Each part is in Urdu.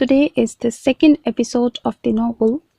Today is the second episode of the novel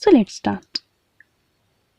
So let's start.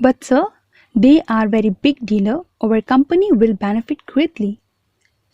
But sir, they are very big dealer. Our company will benefit greatly.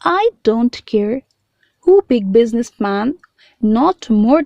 I don't care who big businessman, not more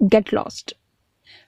Get lost.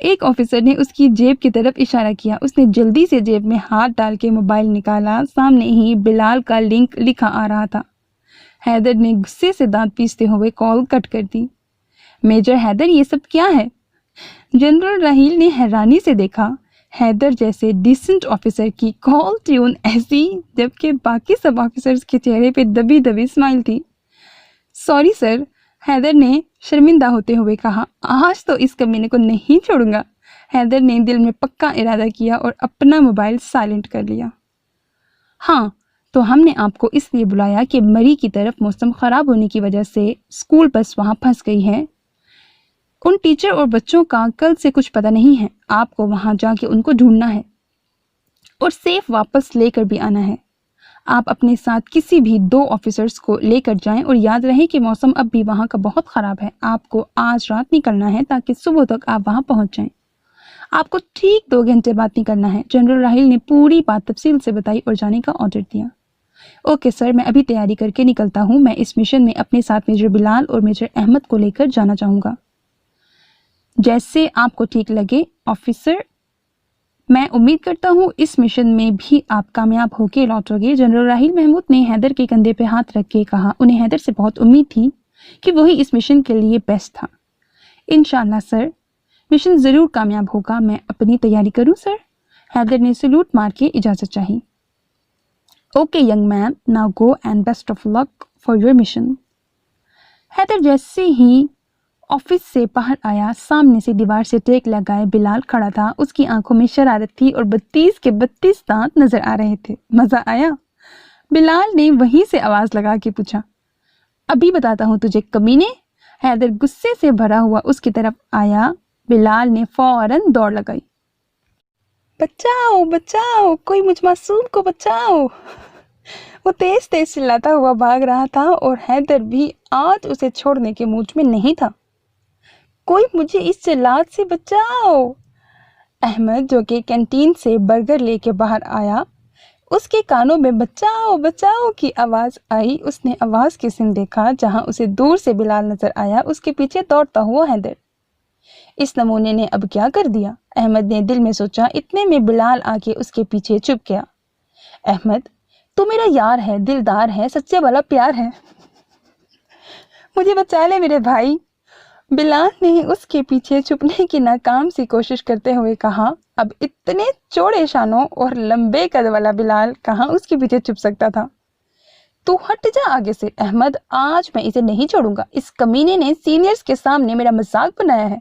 ایک آفیسر نے اس کی جیب کی طرف اشارہ کیا. اس نے جلدی سے جیب میں ہاتھ ڈال کے موبائل نکالا. سامنے ہی بلال کا لنک لکھا آ رہا تھا. حیدر نے غصے سے دانت پیستے ہوئے کال کٹ کر دی. میجر حیدر، یہ سب کیا ہے؟ جنرل راحیل نے حیرانی سے دیکھا. حیدر جیسے ڈیسنٹ آفیسر کی کال ٹیون ایسی، جبکہ باقی سب آفیسرز کے چہرے پہ دبی دبی اسمائل تھی. سوری سر، حیدر نے شرمندہ ہوتے ہوئے کہا. آج تو اس کمینے کو نہیں چھوڑوں گا. حیدر نے دل میں پکا ارادہ کیا اور اپنا موبائل سائلنٹ کر لیا. ہاں، تو ہم نے آپ کو اس لیے بلایا کہ مری کی طرف موسم خراب ہونے کی وجہ سے اسکول بس وہاں پھنس گئی ہے. ان ٹیچر اور بچوں کا کل سے کچھ پتہ نہیں ہے. آپ کو وہاں جا کے ان کو ڈھونڈنا ہے اور سیف واپس لے کر بھی آنا ہے. آپ اپنے ساتھ کسی بھی 2 آفیسرز کو لے کر جائیں اور یاد رہے کہ موسم اب بھی وہاں کا بہت خراب ہے. آپ کو آج رات نکلنا ہے تاکہ صبح تک آپ وہاں پہنچ جائیں. آپ کو ٹھیک 2 گھنٹے بعد نکلنا ہے. جنرل راحیل نے پوری بات تفصیل سے بتائی اور جانے کا آرڈر دیا. اوکے سر، میں ابھی تیاری کر کے نکلتا ہوں. میں اس مشن میں اپنے ساتھ میجر بلال اور میجر احمد کو لے کر جانا چاہوں گا. جیسے آپ کو ٹھیک لگے آفیسر. میں امید کرتا ہوں اس مشن میں بھی آپ کامیاب ہو کے لوٹو گے. جنرل راحیل محمود نے حیدر کے کندھے پہ ہاتھ رکھ کے کہا. انہیں حیدر سے بہت امید تھی کہ وہی اس مشن کے لیے بیسٹ تھا. انشاءاللہ سر، مشن ضرور کامیاب ہوگا. میں اپنی تیاری کروں سر. حیدر نے سلوٹ مار کے اجازت چاہی. Okay young man, now go and best of luck for your mission. Haider جیسے ہی آفس سے باہر آیا، سامنے سے دیوار سے ٹیک لگائے بلال کھڑا تھا. اس کی آنکھوں میں شرارت تھی اور 32 کے 32 دانت نظر آ رہے تھے. مزہ آیا؟ بلال نے وہیں سے آواز لگا کے پوچھا. ابھی بتاتا ہوں تجھے کمینے. حیدر غصے سے بھرا ہوا اس کی طرف آیا. بلال نے فوراً دوڑ لگائی. بچاؤ بچاؤ، کوئی مجھ معصوم کو بچاؤ. وہ تیز تیز چلاتا ہوا بھاگ رہا تھا اور حیدر بھی آج اسے چھوڑنے کے موڈ میں نہیں تھا. کوئی مجھے اس جلاد سے بچاؤ. احمد جو کہ کینٹین سے برگر لے کے باہر آیا، اس کے کانوں میں بچاؤ بچاؤ کی آواز آئی. اس نے آواز کی سن دیکھا. جہاں اسے دور سے بلال نظر آیا، اس کے پیچھے دوڑتا ہوا حیدر. اس نمونے نے اب کیا کر دیا؟ احمد نے دل میں سوچا. اتنے میں بلال آ کے اس کے پیچھے چھپ گیا. احمد، تو میرا یار ہے، دلدار ہے، سچے والا پیار ہے. مجھے بچا لے میرے بھائی. بلال نے اس کے پیچھے چھپنے کی ناکام سی کوشش کرتے ہوئے کہا. اب اتنے چوڑے شانوں اور لمبے قد والا بلال کہاں اس کے پیچھے چھپ سکتا تھا. تو ہٹ جا آگے سے. احمد، آج میں اسے نہیں چھوڑوں گا. اس کمینے نے سینئرز کے سامنے میرا مذاق بنایا ہے.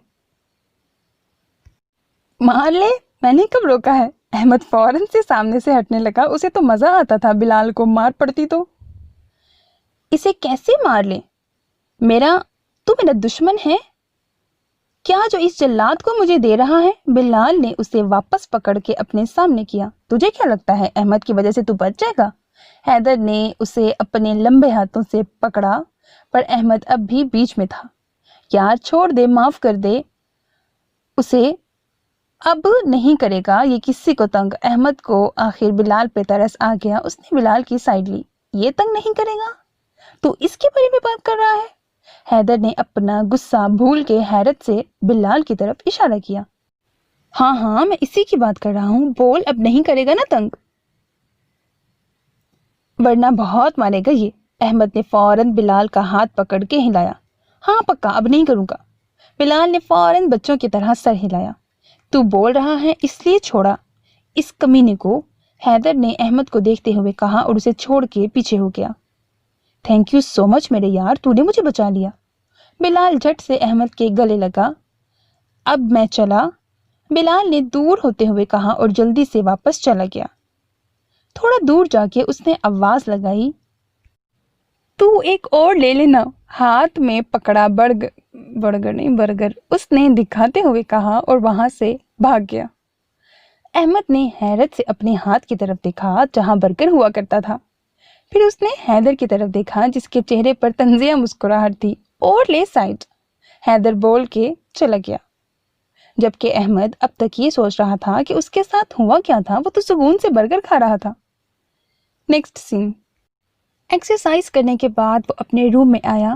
مار لے، میں نے کب روکا ہے. احمد فوراً سے سامنے سے ہٹنے لگا. اسے تو مزہ آتا تھا بلال کو مار پڑتی تو. اسے کیسے مار لے؟ تو میرا دشمن ہے کیا جو اس جلاد کو مجھے دے رہا ہے؟ بلال نے اسے واپس پکڑ کے اپنے سامنے کیا. تجھے کیا لگتا ہے احمد کی وجہ سے تو بچ جائے گا؟ حیدر نے اسے اپنے لمبے ہاتھوں سے پکڑا، پر احمد اب بھی بیچ میں تھا. یار چھوڑ دے، معاف کر دے اسے، اب نہیں کرے گا یہ کسی کو تنگ. احمد کو آخر بلال پہ ترس آ گیا. اس نے بلال کی سائیڈ لی. یہ تنگ نہیں کرے گا؟ تو اس کے بارے میں بات کر رہا ہے؟ حیدر نے اپنا غصہ بھول کے حیرت سے بلال کی طرف اشارہ کیا. ہاں میں اسی کی بات کر رہا ہوں. بول، اب نہیں کرے گا نا تنگ؟ ورنہ بہت مارے گا یہ. احمد نے فوراً بلال کا ہاتھ پکڑ کے ہلایا. ہاں پکا، اب نہیں کروں گا. بلال نے فوراً بچوں کی طرح سر ہلایا. تو بول رہا ہے اس لیے چھوڑا اس کمینے کو؟ حیدر نے احمد کو دیکھتے ہوئے کہا اور اسے چھوڑ کے پیچھے ہو گیا. تھینک یو سو مچ میرے یار، تو نے مجھے بچا لیا. بلال جھٹ سے احمد کے گلے لگا. اب میں چلا، بلال نے دور ہوتے ہوئے کہا اور جلدی سے واپس چلا گیا. تھوڑا دور جا کے اس نے آواز لگائی. تو ایک اور لے لینا. ہاتھ میں پکڑا برگر اس نے دکھاتے ہوئے کہا اور وہاں سے بھاگ گیا. احمد نے حیرت سے اپنے ہاتھ کی طرف دیکھا جہاں برگر ہوا کرتا تھا. پھر اس نے حیدر کی طرف دیکھا جس کے چہرے پر طنزیہ مسکراہٹ تھی. اور لے سائڈ، حیدر بول کے چلا گیا. جبکہ احمد اب تک یہ سوچ رہا تھا کہ اس کے ساتھ ہوا کیا تھا. وہ تو سکون سے برگر کھا رہا تھا. نیکسٹ سین. ایکسرسائز کرنے کے بعد وہ اپنے روم میں آیا.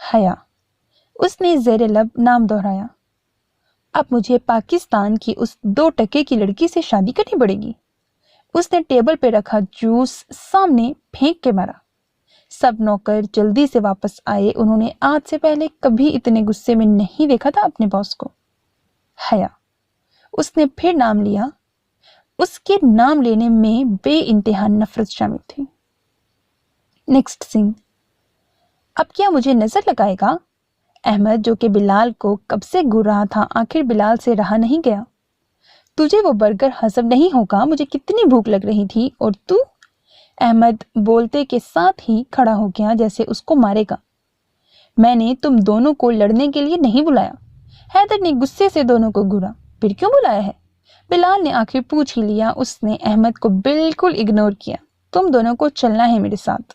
حیا، اس نے زیر لب نام دہرایا۔ اب مجھے پاکستان کی اس 2 ٹکے کی لڑکی سے شادی کرنی پڑے گی۔ اس نے ٹیبل پہ رکھا جوس سامنے پھینک کے مارا۔ سب نوکر جلدی سے واپس آئے، انہوں نے آج سے پہلے کبھی اتنے غصے میں نہیں دیکھا تھا اپنے باس کو۔ حیا، اس نے پھر نام لیا۔ اس کے نام لینے میں بے انتہا نفرت شامل تھی۔ نیکسٹ سین۔ اب کیا مجھے نظر لگائے گا؟ احمد، جو کہ بلال کو کب سے گھور رہا تھا، آخر بلال سے رہا نہیں گیا۔ تجھے وہ برگر ہضم نہیں ہوگا، مجھے کتنی بھوک لگ رہی تھی، اور تو؟ احمد بولتے کے ساتھ ہی کھڑا ہو گیا جیسے اس کو مارے گا۔ میں نے تم دونوں کو لڑنے کے لیے نہیں بلایا۔ حیدر نے غصے سے دونوں کو گھورا۔ پھر کیوں بلایا ہے؟ بلال نے آخر پوچھ ہی لیا۔ اس نے احمد کو بالکل اگنور کیا۔ تم دونوں کو چلنا ہے میرے ساتھ۔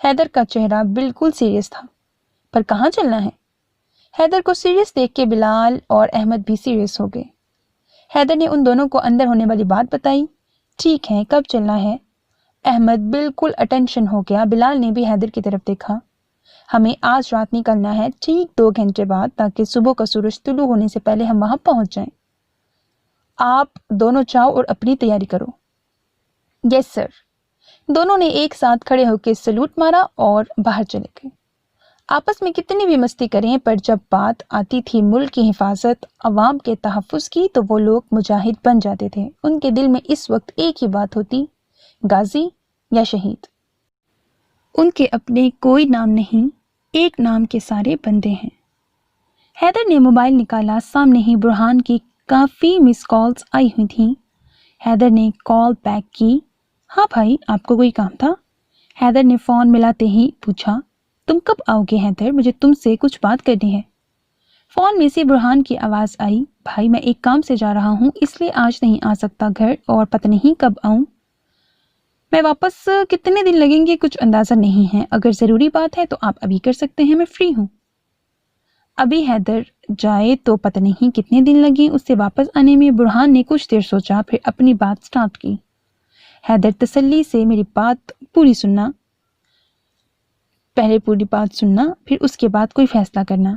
حیدر کا چہرہ بالکل سیریس تھا۔ پر کہاں چلنا ہے؟ حیدر کو سیریس دیکھ کے بلال اور احمد بھی سیریس ہو گئے۔ حیدر نے ان دونوں کو اندر ہونے والی بات بتائی۔ ٹھیک ہے، کب چلنا ہے؟ احمد بالکل اٹینشن ہو گیا۔ بلال نے بھی حیدر کی طرف دیکھا۔ ہمیں آج رات نکلنا ہے، ٹھیک 2 گھنٹے بعد، تاکہ صبح کا سورج طلوع ہونے سے پہلے ہم وہاں پہنچ جائیں۔ آپ دونوں جاؤ اور اپنی تیاری کرو۔ یس سر۔ دونوں نے ایک ساتھ کھڑے ہو کے سلوٹ مارا اور باہر چلے گئے۔ آپس میں کتنی بھی مستی کریں، پر جب بات آتی تھی ملک کی حفاظت، عوام کے تحفظ کی، تو وہ لوگ مجاہد بن جاتے تھے۔ ان کے دل میں اس وقت ایک ہی بات ہوتی، غازی یا شہید۔ ان کے اپنے کوئی نام نہیں، ایک نام کے سارے بندے ہیں۔ حیدر نے موبائل نکالا۔ سامنے ہی برہان کی کافی مس کالز آئی ہوئی تھیں۔ حیدر نے کال بیک کی۔ ہاں بھائی، آپ کو کوئی کام تھا؟ حیدر نے فون ملاتے ہی پوچھا۔ تم کب آؤ گے حیدر؟ مجھے تم سے کچھ بات کرنی ہے۔ فون میں سے برہان کی آواز آئی۔ بھائی، میں ایک کام سے جا رہا ہوں، اس لیے آج نہیں آ سکتا گھر، اور پتہ نہیں کب آؤں۔ میں واپس کتنے دن لگیں گے کچھ اندازہ نہیں ہے۔ اگر ضروری بات ہے تو آپ ابھی کر سکتے ہیں، میں فری ہوں۔ ابھی حیدر جائے تو پتہ نہیں کتنے دن لگیں اس سے واپس آنے میں۔ برہان نے کچھ دیر سوچا، پھر اپنی بات سٹارٹ کی۔ حیدر، تسلی سے میری بات پوری سننا۔ پہلے پوری بات سننا، پھر اس کے بعد کوئی فیصلہ کرنا۔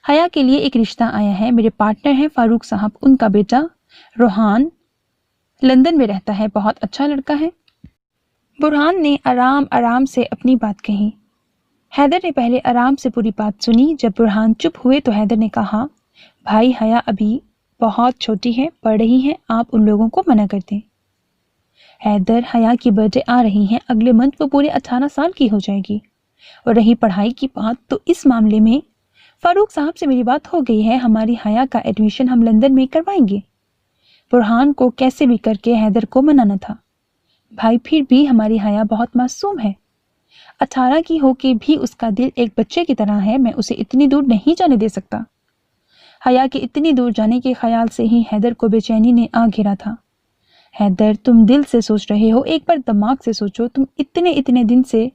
حیا کے لیے ایک رشتہ آیا ہے۔ میرے پارٹنر ہیں فاروق صاحب، ان کا بیٹا روحان لندن میں رہتا ہے، بہت اچھا لڑکا ہے۔ برہان نے آرام آرام سے اپنی بات کہی۔ حیدر نے پہلے آرام سے پوری بات سنی۔ جب برہان چپ ہوئے تو حیدر نے کہا، بھائی، حیا ابھی بہت چھوٹی ہے، پڑھ رہی ہے، آپ ان لوگوں کو منع کر دیں۔ حیدر، حیا کی برتھ ڈے آ رہی ہے، اگلے منتھ وہ پورے 18 سال کی ہو جائے گی۔ اور رہی پڑھائی کی بات، تو اس معاملے میں فاروق صاحب سے میری بات ہو گئی ہے، ہماری حیا کا ایڈمیشن ہم لندن میں کروائیں گے۔ برہان کو کیسے بھی کر کے حیدر کو منانا تھا۔ بھائی، پھر بھی ہماری حیا بہت معصوم ہے، 18 کی ہو کے بھی اس کا دل ایک بچے کی طرح ہے، میں اسے اتنی دور نہیں جانے دے سکتا۔ حیا کے اتنی دور جانے کے خیال سے ہی حیدر کو بے چینی نے آ گھیرا تھا۔ حیدر، تم دل سے سوچ رہے ہو، ایک بار دماغ سے سوچو۔ تم اتنے دن سے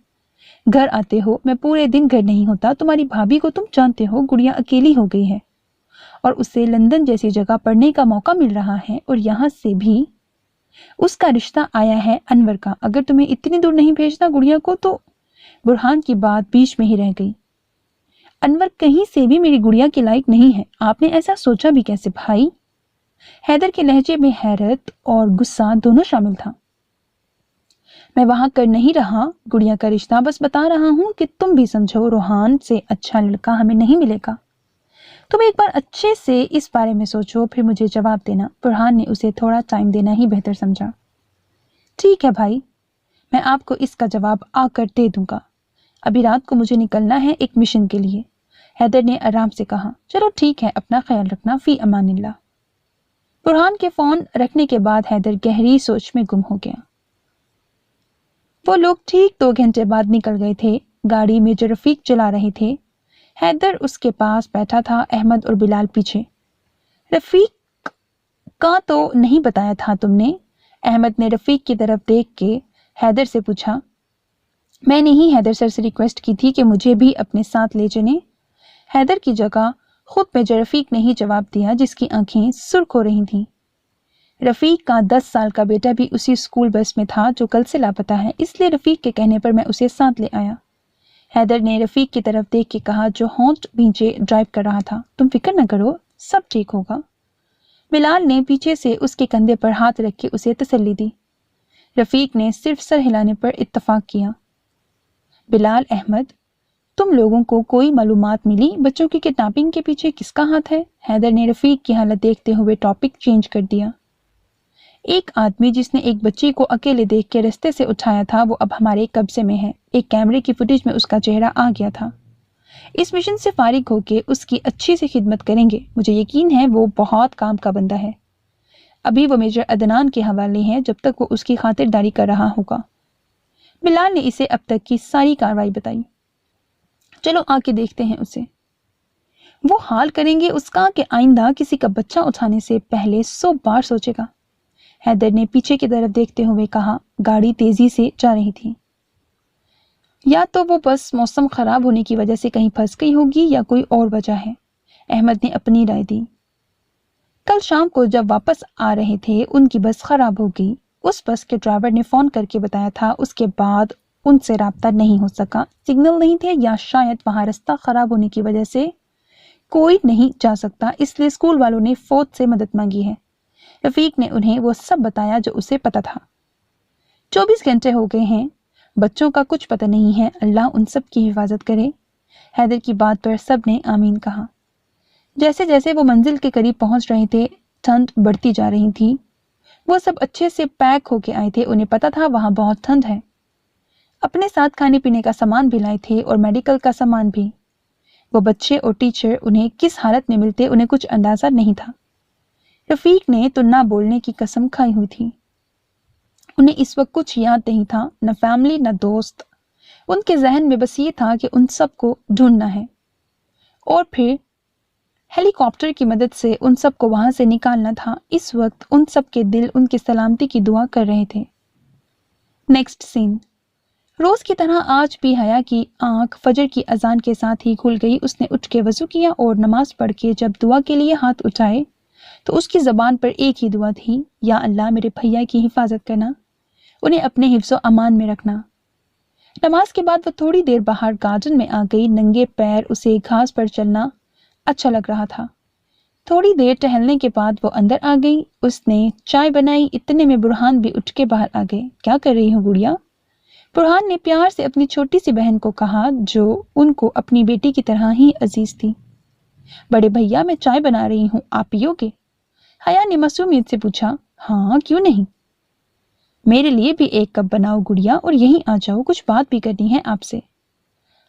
گھر آتے ہو، میں پورے دن گھر نہیں ہوتا۔ تمہاری بھابھی کو تم جانتے ہو، گڑیا اکیلی ہو گئی ہے، اور اسے لندن جیسی جگہ پڑھنے کا موقع مل رہا ہے، اور یہاں سے بھی اس کا رشتہ آیا ہے انور کا۔ اگر تمہیں اتنی دور نہیں بھیجنا گڑیا کو تو… برہان کی بات بیچ میں ہی رہ گئی۔ انور کہیں سے بھی میری گڑیا کے لائق نہیں ہے۔ آپ نے ایسا سوچا بھی کیسے بھائی؟ حیدر کے لہجے میں حیرت اور غصہ دونوں شامل تھا۔ میں وہاں کر نہیں رہا گڑیا کا رشتہ، بس بتا رہا ہوں کہ تم بھی سمجھو، روحان سے اچھا لڑکا ہمیں نہیں ملے گا۔ تم ایک بار اچھے سے اس بارے میں سوچو، پھر مجھے جواب دینا۔ برہان نے اسے تھوڑا ٹائم دینا ہی بہتر سمجھا۔ ٹھیک ہے بھائی، میں آپ کو اس کا جواب آ کر دے دوں گا۔ ابھی رات کو مجھے نکلنا ہے ایک مشن کے لیے۔ حیدر نے آرام سے کہا۔ چلو ٹھیک ہے، اپنا خیال رکھنا، فی امان اللہ۔ برہان کے فون رکھنے کے بعد حیدر گہری سوچ میں گم ہو گیا۔ وہ لوگ ٹھیک 2 گھنٹے بعد نکل گئے تھے۔ گاڑی میں جو رفیق چلا رہے تھے، حیدر اس کے پاس بیٹھا تھا، احمد اور بلال پیچھے۔ رفیق کا تو نہیں بتایا تھا تم نے؟ احمد نے رفیق کی طرف دیکھ کے حیدر سے پوچھا۔ میں نے ہی حیدر سر سے ریکویسٹ کی تھی کہ مجھے بھی اپنے ساتھ لے چلیں۔ حیدر کی جگہ خود میجر رفیق نے ہی جواب دیا، جس کی آنکھیں سرخ ہو رہی تھیں۔ رفیق کا 10 سال کا بیٹا بھی اسی اسکول بس میں تھا جو کل سے لاپتہ ہے، اس لیے رفیق کے کہنے پر میں اسے ساتھ لے آیا۔ حیدر نے رفیق کی طرف دیکھ کے کہا جو ہونٹ بھینچے ڈرائیو کر رہا تھا، تم فکر نہ کرو، سب ٹھیک ہوگا۔ بلال نے پیچھے سے اس کے کندھے پر ہاتھ رکھ کے اسے تسلی دی۔ رفیق نے صرف سر ہلانے پر اتفاق کیا۔ بلال احمد، تم لوگوں کو کوئی معلومات ملی بچوں کی کڈنیپنگ کے پیچھے کس کا ہاتھ ہے؟ حیدر نے رفیق کی حالت دیکھتے ہوئے ٹاپک چینج کر دیا۔ ایک آدمی جس نے ایک بچی کو اکیلے دیکھ کے رستے سے اٹھایا تھا وہ اب ہمارے قبضے میں ہے۔ ایک کیمرے کی فوٹیج میں اس کا چہرہ آ گیا تھا۔ اس مشن سے فارغ ہو کے اس کی اچھی سے خدمت کریں گے، مجھے یقین ہے وہ بہت کام کا بندہ ہے۔ ابھی وہ میجر عدنان کے حوالے ہیں جب تک وہ اس کی خاطرداری کر رہا ہوگا۔ بلال نے اسے اب تک کی ساری کارروائی بتائی۔ چلو آ کے دیکھتے ہیں اسے۔ وہ حال کریں گے اس کا کہ آئندہ کسی کا بچہ اٹھانے سے پہلے 100 بار سوچے گا۔ حیدر نے پیچھے کی طرف دیکھتے ہوئے کہا، گاڑی تیزی سے جا رہی تھی۔ یا تو وہ بس موسم خراب ہونے کی وجہ سے کہیں پھنس گئی ہوگی یا کوئی اور وجہ ہے، احمد نے اپنی رائے دی۔ کل شام کو جب واپس آ رہے تھے ان کی بس خراب ہو گئی۔ اس بس کے ڈرائیور نے فون کر کے بتایا تھا، اس کے بعد ان سے رابطہ نہیں ہو سکا، سگنل نہیں تھے یا شاید وہاں رستہ خراب ہونے کی وجہ سے کوئی نہیں جا سکتا، اس لیے اسکول والوں نے فوج سے مدد مانگی ہے۔ رفیق نے انہیں وہ سب بتایا جو اسے پتا تھا۔ 24 گھنٹے ہو گئے ہیں، بچوں کا کچھ پتہ نہیں ہے، اللہ ان سب کی حفاظت کرے۔ حیدر کی بات پر سب نے آمین کہا۔ جیسے جیسے وہ منزل کے قریب پہنچ رہے تھے ٹھنڈ بڑھتی جا رہی تھی۔ وہ سب اچھے سے پیک ہو کے آئے تھے، انہیں پتا تھا وہاں بہت ٹھنڈ ہے۔ اپنے ساتھ کھانے پینے کا سامان بھی لائے تھے اور میڈیکل کا سامان بھی۔ وہ بچے اور ٹیچر انہیں کس حالت میں ملتے انہیں کچھ اندازہ نہیں تھا۔ رفیق نے تو نہ بولنے کی قسم کھائی ہوئی تھی۔ انہیں اس وقت کچھ یاد نہیں تھا، نہ فیملی نہ دوست۔ ان کے ذہن میں بس یہ تھا کہ ان سب کو ڈھونڈنا ہے اور پھر ہیلی کاپٹر کی مدد سے ان سب کو وہاں سے نکالنا تھا۔ اس وقت ان سب کے دل ان کی سلامتی کی دعا کر رہے تھے۔ نیکسٹ سین۔ روز کی طرح آج بھی حیا کی آنکھ فجر کی اذان کے ساتھ ہی کھل گئی۔ اس نے اٹھ کے وضو کیا اور نماز پڑھ کے جب دعا کے لیے ہاتھ اٹھائے تو اس کی زبان پر ایک ہی دعا تھی، یا اللہ میرے بھیا کی حفاظت کرنا، انہیں اپنے حفظ و امان میں رکھنا۔ نماز کے بعد وہ تھوڑی دیر باہر گارڈن میں آ گئی۔ ننگے پیر اسے گھاس پر چلنا اچھا لگ رہا تھا۔ تھوڑی دیر ٹہلنے کے بعد وہ اندر آ گئی۔ اس نے چائے بنائی، اتنے میں برہان بھی اٹھ کے باہر آ گئے۔ کیا کر رہی ہو گڑیا؟ برہان نے پیار سے اپنی چھوٹی سی بہن کو کہا جو ان کو اپنی بیٹی کی طرح ہی عزیز تھی۔ بڑے بھیا میں چائے بنا رہی ہوں، آپ پیو گے؟ حیا نے معصومیت سے پوچھا۔ ہاں کیوں نہیں، میرے لیے بھی ایک کپ بناؤ گڑیا اور یہیں آ جاؤ، کچھ بات بھی کرنی ہے آپ سے۔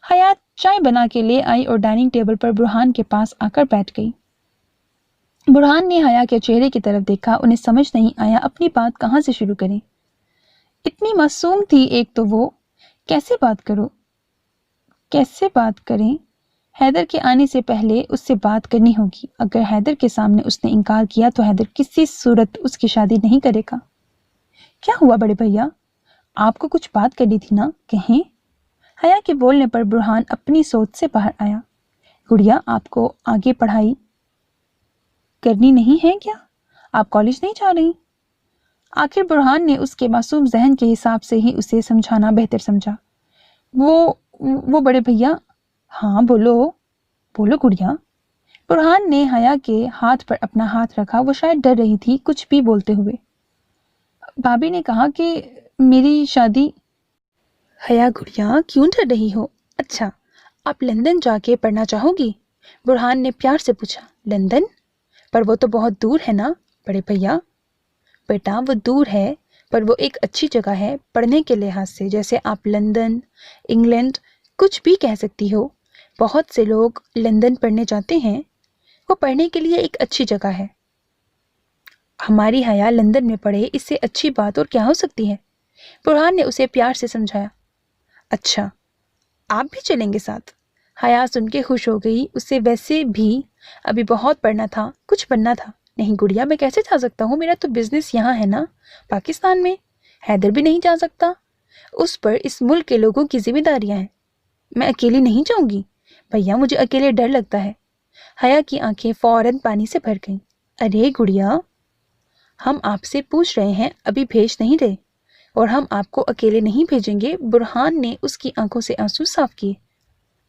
حیا چائے بنا کے لے آئی اور ڈائننگ ٹیبل پر برہان کے پاس آ کر بیٹھ گئی۔ برہان نے حیا کے چہرے کی طرف دیکھا، انہیں سمجھ نہیں آیا اپنی بات کہاں سے شروع کریں۔ اتنی معصوم تھی ایک تو وہ، کیسے بات کریں؟ حیدر کے آنے سے پہلے اس سے بات کرنی ہوگی۔ اگر حیدر کے سامنے اس نے انکار کیا تو حیدر کسی صورت اس کی شادی نہیں کرے گا۔ کیا ہوا بڑے بھیا؟ آپ کو کچھ بات کرنی تھی نا، کہیں؟ حیا کے بولنے پر برہان اپنی سوچ سے باہر آیا۔ گڑیا آپ کو آگے پڑھائی کرنی نہیں ہے کیا؟ آپ کالج نہیں جا رہی؟ آخر برہان نے اس کے معصوم ذہن کے حساب سے ہی اسے سمجھانا بہتر سمجھا۔ وہ بڑے بھیا، ہاں بولو گڑیا۔ برہان نے حیا کے ہاتھ پر اپنا ہاتھ رکھا، وہ شاید ڈر رہی تھی کچھ بھی بولتے ہوئے۔ بھابھی نے کہا کہ میری شادی۔ حیا گڑیا کیوں ڈر رہی ہو؟ اچھا آپ لندن جا کے پڑھنا چاہو گی؟ برہان نے پیار سے پوچھا۔ لندن؟ پر وہ تو بہت دور ہے نا بڑے بھیا۔ بیٹا وہ دور ہے پر وہ ایک اچھی جگہ ہے پڑھنے کے لحاظ سے، جیسے آپ لندن، انگلینڈ کچھ بھی کہہ سکتی ہو۔ بہت سے لوگ لندن پڑھنے جاتے ہیں، وہ پڑھنے کے لیے ایک اچھی جگہ ہے۔ ہماری حیا لندن میں پڑھے، اس سے اچھی بات اور کیا ہو سکتی ہے؟ برہان نے اسے پیار سے سمجھایا۔ اچھا آپ بھی چلیں گے ساتھ؟ حیا سن کے خوش ہو گئی، اسے ویسے بھی ابھی بہت پڑھنا تھا، کچھ بننا تھا۔ نہیں گڑیا میں کیسے جا سکتا ہوں، میرا تو بزنس یہاں ہے نا پاکستان میں۔ حیدر بھی نہیں جا سکتا، اس پر اس ملک کے لوگوں کی ذمہ داریاں ہیں۔ میں اکیلی نہیں جاؤں گی بھیا، مجھے اکیلے ڈر لگتا ہے۔ حیا کی آنکھیں فوراً پانی سے بھر گئیں۔ ارے گڑیا ہم آپ سے پوچھ رہے ہیں، ابھی بھیج نہیں رہے، اور ہم آپ کو اکیلے نہیں بھیجیں گے۔ برہان نے اس کی آنکھوں سے آنسو صاف کیے۔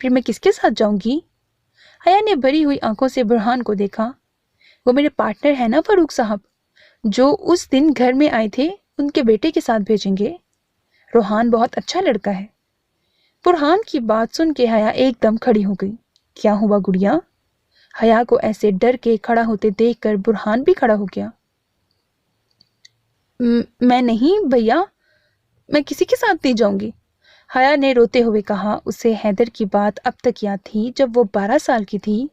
پھر میں کس کے ساتھ جاؤں گی؟ حیا نے بھری ہوئی آنکھوں سے برہان کو دیکھا۔ وہ میرے پارٹنر ہے نا فاروق صاحب، جو اس دن گھر میں آئے تھے، ان کے بیٹے کے ساتھ بھیجیں گے۔ روحان بہت اچھا لڑکا ہے۔ برہان کی بات سن کے حیا ایک دم کھڑی ہو گئی۔ کیا ہوا گڑیا؟ حیا کو ایسے ڈر کے کھڑا ہوتے دیکھ کر برہان بھی کھڑا ہو گیا۔ میں نہیں بھیا، میں کسی کے ساتھ نہیں جاؤں گی، حیا نے روتے ہوئے کہا۔ اسے حیدر کی بات اب تک یاد تھی جب وہ 12 سال کی تھی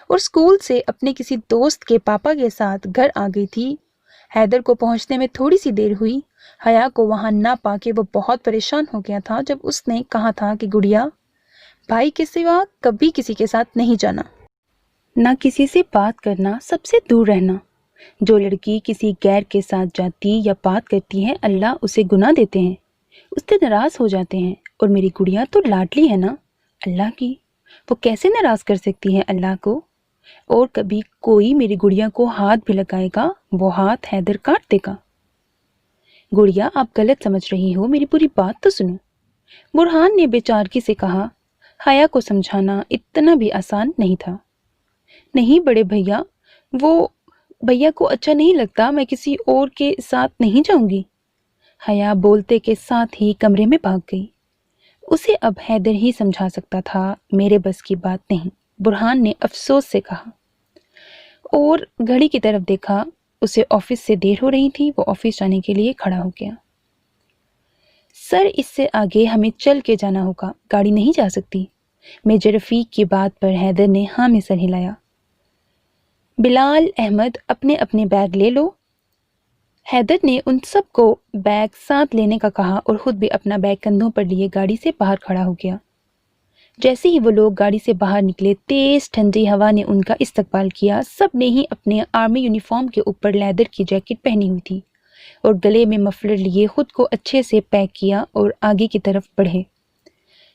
اور اسکول سے اپنے کسی دوست کے پاپا کے ساتھ گھر آ گئی تھی۔ حیدر کو پہنچنے میں تھوڑی سی دیر ہوئی۔ حیا کو وہاں نہ پا کے وہ بہت پریشان ہو گیا تھا جب اس نے کہا تھا کہ گڑیا، بھائی کے سوا کبھی کسی کے ساتھ نہیں جانا، نہ کسی سے بات کرنا، سب سے دور رہنا۔ جو لڑکی کسی غیر کے ساتھ جاتی یا بات کرتی ہے، اللہ اسے گناہ دیتے ہیں، اس سے ناراض ہو جاتے ہیں۔ اور میری گڑیا تو لاڈلی ہے نا اللہ کی، وہ کیسے ناراض کر سکتی ہے اللہ کو؟ اور کبھی کوئی میری گڑیا کو ہاتھ بھی لگائے گا، وہ ہاتھ حیدر کاٹ دے گا۔ گڑیا، آپ غلط سمجھ رہی ہو، میری پوری بات تو سنو، برہان نے بے چارگی سے کہا۔ حیا کو سمجھانا اتنا بھی آسان نہیں تھا۔ نہیں بڑے بھیا، وہ بھیا کو اچھا نہیں لگتا، میں کسی اور کے ساتھ نہیں جاؤں گی۔ حیا بولتے کے ساتھ ہی کمرے میں بھاگ گئی۔ اسے اب حیدر ہی سمجھا سکتا تھا، میرے بس کی بات نہیں، برہان نے افسوس سے کہا اور گھڑی کی طرف دیکھا۔ اسے آفس سے دیر ہو رہی تھی، وہ آفس جانے کے لیے کھڑا ہو گیا۔ سر، اس سے آگے ہمیں چل کے جانا ہوگا، گاڑی نہیں جا سکتی۔ میجر رفیق کی بات پر حیدر نے ہاں میں سر ہلایا۔ بلال، احمد، اپنے اپنے بیگ لے لو۔ حیدر نے ان سب کو بیگ ساتھ لینے کا کہا اور خود بھی اپنا بیگ کندھوں پر لیے گاڑی سے باہر کھڑا ہو گیا۔ جیسے ہی وہ لوگ گاڑی سے باہر نکلے، تیز ٹھنڈی ہوا نے ان کا استقبال کیا۔ سب نے ہی اپنے آرمی یونیفارم کے اوپر لیدر کی جیکٹ پہنی ہوئی تھی اور گلے میں مفلر لیے خود کو اچھے سے پیک کیا اور آگے کی طرف بڑھے۔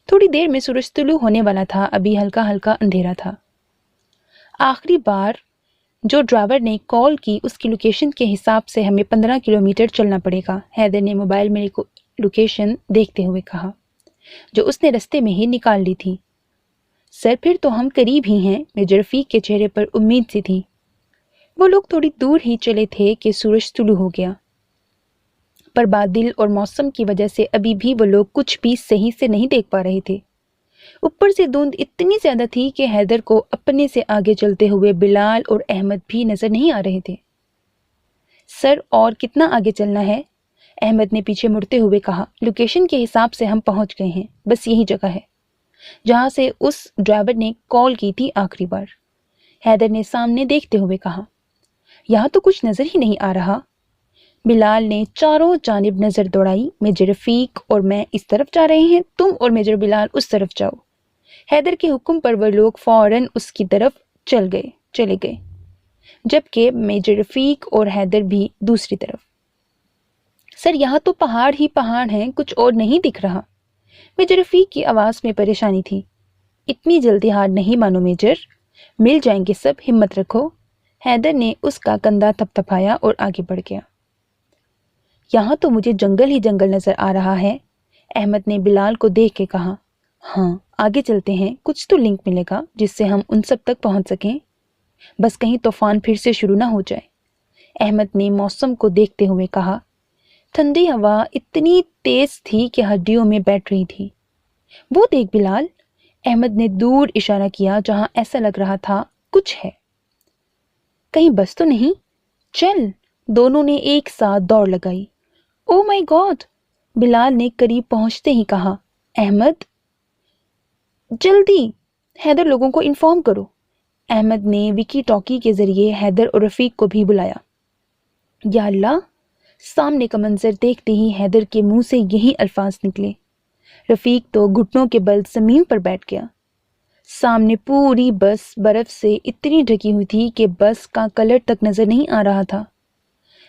تھوڑی دیر میں سورج طلوع ہونے والا تھا، ابھی ہلکا ہلکا اندھیرا تھا۔ آخری بار جو ڈرائیور نے کال کی، اس کی لوکیشن کے حساب سے ہمیں 15 کلومیٹر چلنا پڑے گا، حیدر نے موبائل میں لوکیشن دیکھتے ہوئے کہا، جو اس نے رستے میں ہی نکال لی تھی۔ سر، پھر تو ہم قریب ہی ہیں، میجر رفیق کے چہرے پر امید سی تھی۔ وہ لوگ تھوڑی دور ہی چلے تھے کہ سورج طلوع ہو گیا، پر بادل اور موسم کی وجہ سے ابھی بھی وہ لوگ کچھ بھی صحیح سے نہیں دیکھ پا رہے تھے۔ اوپر سے دھند اتنی زیادہ تھی کہ حیدر کو اپنے سے آگے چلتے ہوئے بلال اور احمد بھی نظر نہیں آ رہے تھے۔ سر، اور کتنا آگے چلنا ہے؟ احمد نے پیچھے مڑتے ہوئے کہا۔ لوکیشن کے حساب سے ہم پہنچ گئے ہیں، بس یہی جگہ ہے جہاں سے اس ڈرائیور نے کال کی تھی آخری بار، حیدر نے سامنے دیکھتے ہوئے کہا۔ یہاں تو کچھ نظر ہی نہیں آ رہا۔ بلال نے چاروں جانب نظر دوڑائی۔ میجر رفیق اور میں اس طرف جا رہے ہیں، تم اور میجر بلال اس طرف جاؤ۔ حیدر کے حکم پر وہ لوگ فوراً اس کی طرف چلے گئے، جبکہ میجر رفیق اور حیدر بھی دوسری طرف۔ سر، یہاں تو پہاڑ ہی پہاڑ ہیں، کچھ اور نہیں دکھ رہا۔ میجر رفیق کی آواز میں پریشانی تھی۔ اتنی جلدی ہار نہیں مانو میجر، مل جائیں گے سب، ہمت رکھو۔ حیدر نے اس کا کندھا تھپتھپایا اور آگے بڑھ گیا۔ یہاں تو مجھے جنگل ہی جنگل نظر آ رہا ہے، احمد نے بلال کو دیکھ کے کہا۔ ہاں، آگے چلتے ہیں، کچھ تو لنک ملے گا جس سے ہم ان سب تک پہنچ سکیں، بس کہیں طوفان پھر سے شروع نہ ہو جائے، احمد نے موسم کو دیکھتے ہوئے کہا۔ ٹھنڈی ہوا اتنی تیز تھی کہ ہڈیوں میں بیٹھ رہی تھی۔ وہ دیکھ بلال، احمد نے دور اشارہ کیا جہاں ایسا لگ رہا تھا کچھ ہے۔ کہیں بس تو نہیں؟ چل، دونوں نے ایک ساتھ دوڑ لگائی۔ او مائی گاڈ، بلال نے قریب پہنچتے ہی کہا۔ احمد، جلدی حیدر لوگوں کو انفارم کرو۔ احمد نے وکی ٹاکی کے ذریعے حیدر اور رفیق کو بھی بلایا۔ یا اللہ، سامنے کا منظر دیکھتے ہی حیدر کے منہ سے یہی الفاظ نکلے۔ رفیق تو گھٹنوں کے بل زمین پر بیٹھ گیا۔ سامنے پوری بس برف سے اتنی ڈھکی ہوئی تھی کہ بس کا کلر تک نظر نہیں آ رہا تھا۔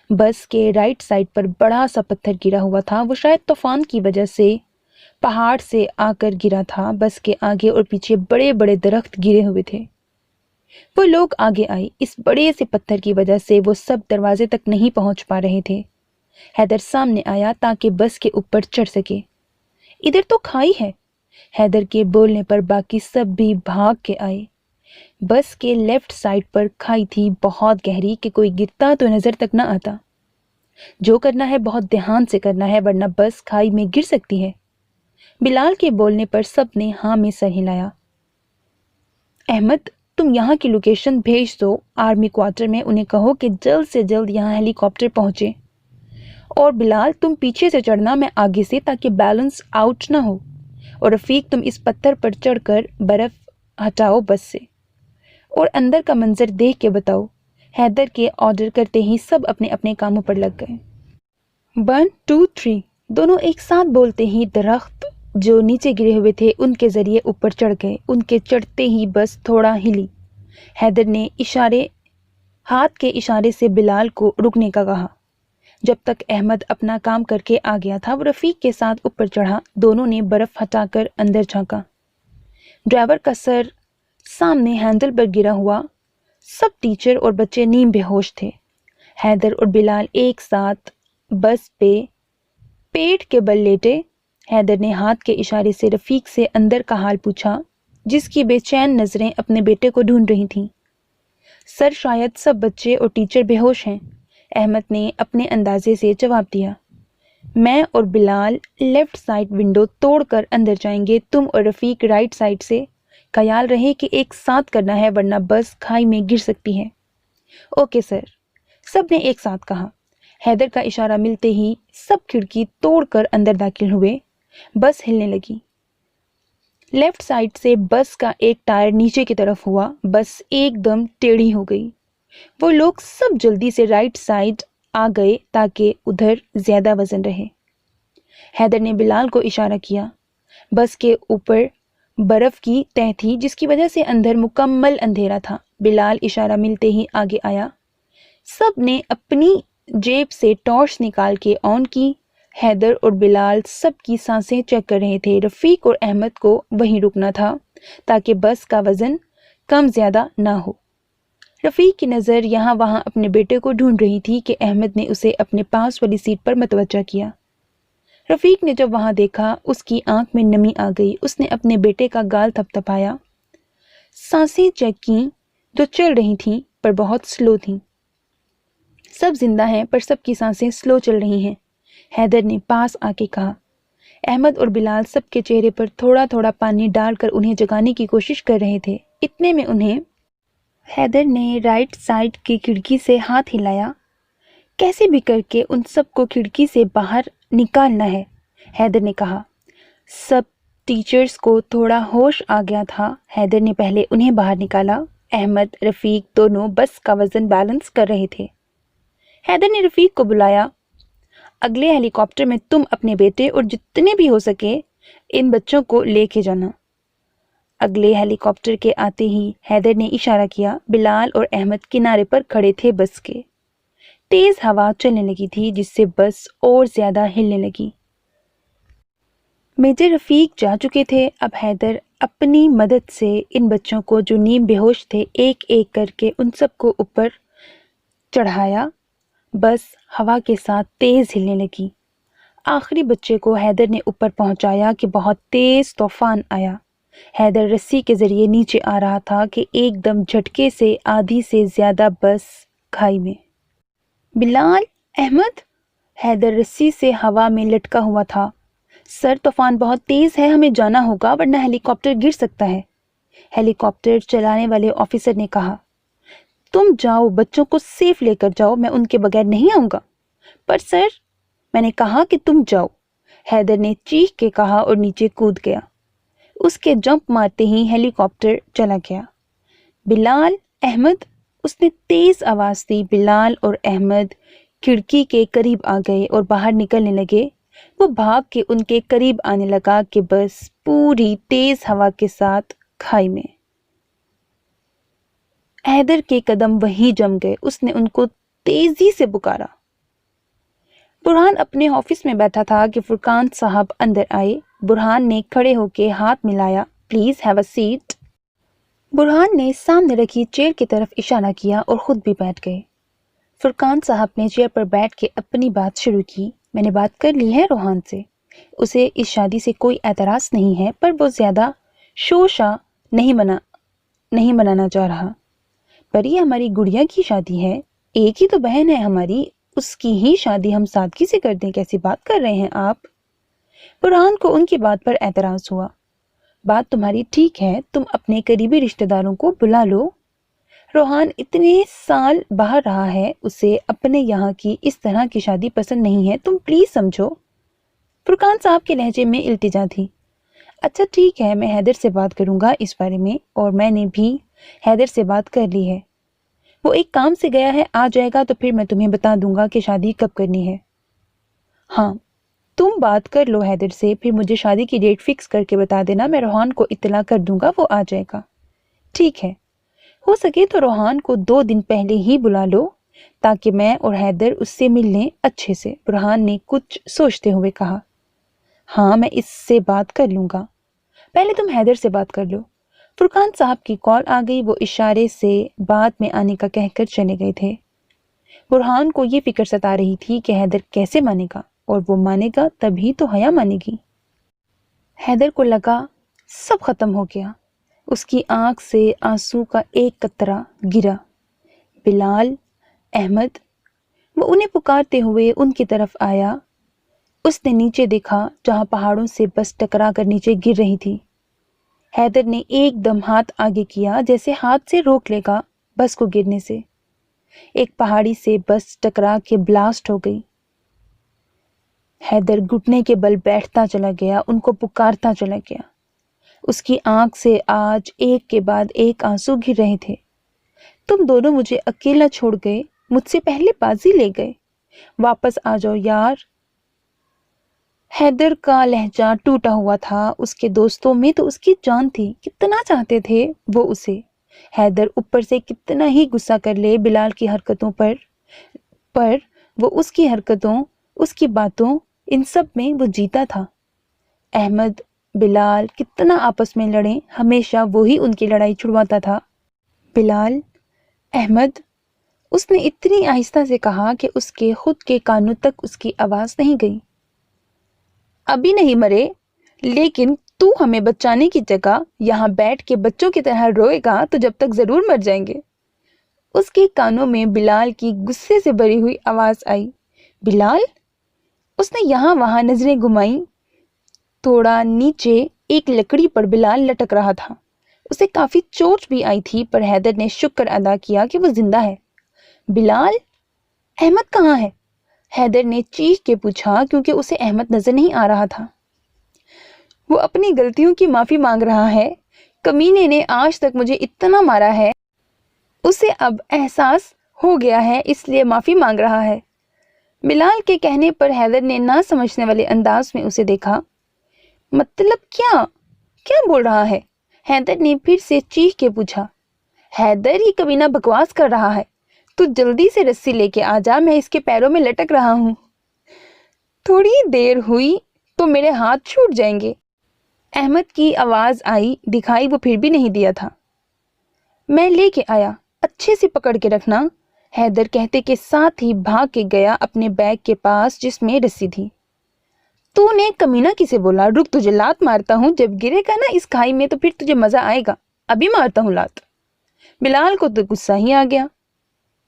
بس کے رائٹ سائڈ پر بڑا سا پتھر گرا ہوا تھا، وہ شاید طوفان کی وجہ سے پہاڑ سے آ کر گرا تھا۔ بس کے آگے اور پیچھے بڑے بڑے درخت گرے ہوئے تھے۔ وہ لوگ آگے آئے، اس بڑے سے پتھر کی وجہ سے وہ سب دروازے تک نہیں پہنچ پا رہے تھے۔ حیدر سامنے آیا تاکہ بس کے اوپر چڑھ سکے۔ ادھر تو کھائی ہے، حیدر کے بولنے پر باقی سب بھی بھاگ کے آئے۔ بس کے لیفٹ سائڈ پر کھائی تھی بہت گہری کہ کوئی گرتا تو نظر تک نہ آتا۔ جو کرنا ہے بہت دھیان سے کرنا ہے ورنہ بس کھائی میں گر سکتی ہے۔ بلال کے بولنے پر سب نے ہاں میں سر ہلایا۔ احمد تم یہاں کی لوکیشن بھیج دو، آرمی کوارٹر میں انہیں کہو کہ جلد سے جلد یہاں ہیلی کاپٹر پہنچے، اور بلال تم پیچھے سے چڑھنا، میں آگے سے، تاکہ بیلنس آؤٹ نہ ہو، اور رفیق تم اس پتھر پر چڑھ کر برف ہٹاؤ بس سے، اور اندر کا منظر دیکھ کے بتاؤ۔ حیدر کے آرڈر کرتے ہی سب اپنے اپنے کاموں پر لگ گئے۔ 1 2 3 دونوں ایک ساتھ بولتے ہی درخت جو نیچے گرے ہوئے تھے ان کے ذریعے اوپر چڑھ گئے۔ ان کے چڑھتے ہی بس تھوڑا ہلی۔ حیدر نے ہاتھ کے اشارے سے بلال کو رکنے کا کہا۔ جب تک احمد اپنا کام کر کے آ گیا تھا وہ رفیق کے ساتھ اوپر چڑھا۔ دونوں نے برف ہٹا کر اندر جھانکا۔ ڈرائیور کا سر سامنے ہینڈل پر گرا ہوا۔ سب ٹیچر اور بچے نیم بے ہوش تھے۔ حیدر اور بلال ایک ساتھ بس پہ پیٹ کے بل لیٹے۔ حیدر نے ہاتھ کے اشارے سے رفیق سے اندر کا حال پوچھا، جس کی بے چین نظریں اپنے بیٹے کو ڈھونڈ رہی تھیں۔ سر شاید سب بچے اور ٹیچر بے ہوش ہیں، احمد نے اپنے اندازے سے جواب دیا۔ میں اور بلال لیفٹ سائڈ ونڈو توڑ کر اندر جائیں گے، تم اور رفیق رائٹ سائڈ سے۔ خیال رہے کہ ایک ساتھ کرنا ہے ورنہ بس کھائی میں گر سکتی ہے۔ اوکے سر، سب نے ایک ساتھ کہا۔ حیدر کا اشارہ ملتے ہی سب کھڑکی توڑ کر اندر داخل ہوئے۔ بس ہلنے لگی۔ لیفٹ سائڈ سے بس کا ایک ٹائر نیچے کی طرف ہوا۔ بس ایک دم ٹیڑھی ہو گئی۔ وہ لوگ سب جلدی سے رائٹ سائڈ آ گئے تاکہ ادھر زیادہ وزن رہے۔ حیدر نے بلال کو اشارہ کیا۔ بس کے اوپر برف کی تہ تھی جس کی وجہ سے اندر مکمل اندھیرا تھا۔ بلال اشارہ ملتے ہی آگے آیا۔ سب نے اپنی جیب سے ٹارچ نکال کے آن کی۔ حیدر اور بلال سب کی سانسیں چیک کر رہے تھے۔ رفیق اور احمد کو وہیں رکنا تھا تاکہ بس کا وزن کم زیادہ نہ ہو۔ رفیق کی نظر یہاں وہاں اپنے بیٹے کو ڈھونڈ رہی تھی کہ احمد نے اسے اپنے پاس والی سیٹ پر متوجہ کیا۔ رفیق نے جب وہاں دیکھا اس کی آنکھ میں نمی آ گئی۔ اس نے اپنے بیٹے کا گال تھپ تھپایا۔ سانسیں چیک کیں جو چل رہی تھیں پر بہت سلو تھیں۔ سب زندہ ہیں پر سب کی سانسیں سلو چل رہی ہیں، حیدر نے پاس آ کے کہا۔ احمد اور بلال سب کے چہرے پر تھوڑا تھوڑا پانی ڈال کر انہیں جگانے کی کوشش کر رہے تھے۔ اتنے میں انہیں حیدر نے رائٹ سائڈ کی کھڑکی سے ہاتھ ہلایا۔ کیسے بھی کر کے ان سب کو کھڑکی سے باہر نکالنا ہے، حیدر نے کہا۔ سب ٹیچرز کو تھوڑا ہوش آ گیا تھا۔ حیدر نے پہلے انہیں باہر نکالا۔ احمد، رفیق دونوں بس کا وزن بیلنس کر رہے تھے۔ حیدر نے رفیق کو بلایا۔ اگلے ہیلی کاپٹر میں تم اپنے بیٹے اور جتنے بھی ہو سکے ان بچوں کو لے کے جانا۔ اگلے ہیلی کاپٹر کے آتے ہی حیدر نے اشارہ کیا۔ بلال اور احمد کنارے پر کھڑے تھے بس کے۔ تیز ہوا چلنے لگی تھی جس سے بس اور زیادہ ہلنے لگی۔ میجر رفیق جا چکے تھے۔ اب حیدر اپنی مدد سے ان بچوں کو جو نیم بے ہوش تھے ایک ایک کر کے ان سب کو اوپر چڑھایا۔ بس ہوا کے ساتھ تیز ہلنے لگی۔ آخری بچے کو حیدر نے اوپر پہنچایا کہ بہت تیز طوفان آیا۔ حیدر رسی کے ذریعے نیچے آ رہا تھا کہ ایک دم جھٹکے سے آدھی سے زیادہ بس کھائی میں۔ بلال، احمد، حیدر رسی سے ہوا میں لٹکا ہوا تھا۔ سر طوفان بہت تیز ہے، ہمیں جانا ہوگا ورنہ ہیلی کاپٹر گر سکتا ہے، ہیلی کاپٹر چلانے والے آفیسر نے کہا۔ تم جاؤ، بچوں کو سیف لے کر جاؤ، میں ان کے بغیر نہیں آؤں گا۔ پر سر، میں نے کہا کہ تم جاؤ، حیدر نے چیخ کے کہا اور نیچے کود گیا۔ اس کے جمپ مارتے ہی ہیلی کاپٹر چلا گیا۔ بلال، احمد، اس نے تیز آواز دی۔ بلال اور احمد کھڑکی کے قریب آ گئے اور باہر نکلنے لگے۔ وہ بھاگ کے ان کے قریب آنے لگا کہ بس پوری تیز ہوا کے ساتھ کھائی میں۔ حیدر کے قدم وہیں جم گئے۔ اس نے ان کو تیزی سے پکارا۔ برہان اپنے آفس میں بیٹھا تھا کہ فرقان صاحب اندر آئے۔ برہان نے کھڑے ہو کے ہاتھ ملایا۔ Please have a seat. Burhan نے سامنے رکھی چیئر کی طرف اشارہ کیا اور خود بھی بیٹھ گئے۔ فرقان صاحب نے چیئر پر بیٹھ کے اپنی بات شروع کی۔ میں نے بات کر لی ہے روحان سے، اسے اس شادی سے کوئی اعتراض نہیں ہے، پر وہ زیادہ شوشا نہیں منانا چاہ رہا۔ پر یہ ہماری گڑیا کی شادی ہے، ایک ہی تو بہن ہے ہماری، اس کی ہی شادی ہم سادگی سے کر دیں، کیسی بات کر رہے ہیں آپ؟ برہان کو ان کی بات پر اعتراض ہوا۔ بات تمہاری ٹھیک ہے، تم اپنے قریبی رشتہ داروں کو بلا لو۔ روحان اتنے سال باہر رہا ہے، اسے اپنے یہاں کی اس طرح کی شادی پسند نہیں ہے، تم پلیز سمجھو۔ فرقان صاحب کے لہجے میں التجا تھی۔ اچھا ٹھیک ہے، میں حیدر سے بات کروں گا اس بارے میں، اور میں نے بھی حیدر سے بات کر لی ہے، وہ ایک کام سے گیا ہے، آ جائے گا تو پھر میں تمہیں بتا دوں گا کہ شادی کب کرنی ہے۔ ہاں تم بات کر لو حیدر سے، پھر مجھے شادی کی ڈیٹ فکس کر کے بتا دینا، میں روحان کو اطلاع کر دوں گا، وہ آ جائے گا۔ ٹھیک ہے، ہو سکے تو روحان کو 2 دن پہلے ہی بلا لو تاکہ میں اور حیدر اس سے مل لیں اچھے سے، برہان نے کچھ سوچتے ہوئے کہا۔ ہاں میں اس سے بات کر لوں گا، پہلے تم حیدر سے بات کر لو۔ فرقان صاحب کی کال آ گئی، وہ اشارے سے بات میں آنے کا کہہ کر چلے گئے تھے۔ برہان کو یہ فکر ستا رہی تھی کہ حیدر کیسے مانے گا، اور وہ مانے گا تبھی تو حیا مانے گی۔ حیدر کو لگا سب ختم ہو گیا، اس کی آنکھ سے آنسو کا ایک قطرہ گرا۔ بلال، احمد، وہ انہیں پکارتے ہوئے ان کی طرف آیا۔ اس نے نیچے دیکھا جہاں پہاڑوں سے بس ٹکرا کر نیچے گر رہی تھی۔ حیدر نے ایک دم ہاتھ آگے کیا جیسے ہاتھ سے روک لے گا بس کو گرنے سے۔ ایک پہاڑی سے بس ٹکرا کے بلاسٹ ہو گئی۔ حیدر گھٹنے کے بل بیٹھتا چلا گیا، ان کو پکارتا چلا گیا۔ اس کی آنکھ سے آج ایک کے بعد ایک آنسو گر رہے تھے۔ تم دونوں مجھے اکیلا چھوڑ گئے، مجھ سے پہلے بازی لے گئے، واپس آ جاؤ یار۔ حیدر کا لہجہ ٹوٹا ہوا تھا، اس کے دوستوں میں تو اس کی جان تھی، کتنا چاہتے تھے وہ اسے۔ حیدر اوپر سے کتنا ہی غصہ کر لے بلال کی حرکتوں پر وہ اس کی حرکتوں، اس کی باتوں، ان سب میں وہ جیتا تھا۔ احمد، بلال کتنا آپس میں لڑیں، ہمیشہ وہی ان کی لڑائی چھڑواتا تھا۔ بلال، احمد، اس نے اتنی آہستہ سے کہا کہ اس کے خود کے کانوں تک اس کی آواز نہیں گئی۔ ابھی نہیں مرے، لیکن تو ہمیں بچانے کی جگہ یہاں بیٹھ کے بچوں کی طرح روئے گا تو جب تک ضرور مر جائیں گے۔ اس کے کانوں میں بلال کی غصے سے بھری ہوئی آواز آئی۔ بلال؟ اس نے یہاں وہاں نظریں گھمائیں۔ تھوڑا نیچے ایک لکڑی پر بلال لٹک رہا تھا، اسے کافی چوٹ بھی آئی تھی، پر حیدر نے شکر ادا کیا کہ وہ زندہ ہے۔ بلال، احمد کہاں ہے؟ حیدر نے چیخ کے پوچھا کیونکہ اسے احمد نظر نہیں آ رہا تھا۔ وہ اپنی غلطیوں کی معافی مانگ رہا ہے، کمینے نے آج تک مجھے اتنا مارا ہے، اسے اب احساس ہو گیا ہے، اس لیے معافی مانگ رہا ہے۔ بلال کے کہنے پر حیدر نے نہ سمجھنے والے انداز میں اسے دیکھا۔ مطلب کیا بول رہا ہے؟ حیدر نے پھر سے چیخ کے پوچھا۔ حیدر، یہ کمینہ بکواس کر رہا ہے، تو جلدی سے رسی لے کے آ جا، میں اس کے پیروں میں لٹک رہا ہوں، تھوڑی دیر ہوئی تو میرے ہاتھ چھوٹ جائیں گے۔ احمد کی آواز آئی، دکھائی وہ پھر بھی نہیں دیا تھا۔ میں لے کے آیا، اچھے سے پکڑ کے رکھنا، حیدر کہتے کے ساتھ ہی بھاگ کے گیا اپنے بیگ کے پاس جس میں رسی تھی۔ تو نے کمینہ کسے بولا؟ رک، تجھے لات مارتا ہوں، جب گرے گا نا اس کھائی میں تو پھر تجھے مزہ آئے گا، ابھی مارتا ہوں لات۔ بلال کو تو غصہ ہی آ گیا۔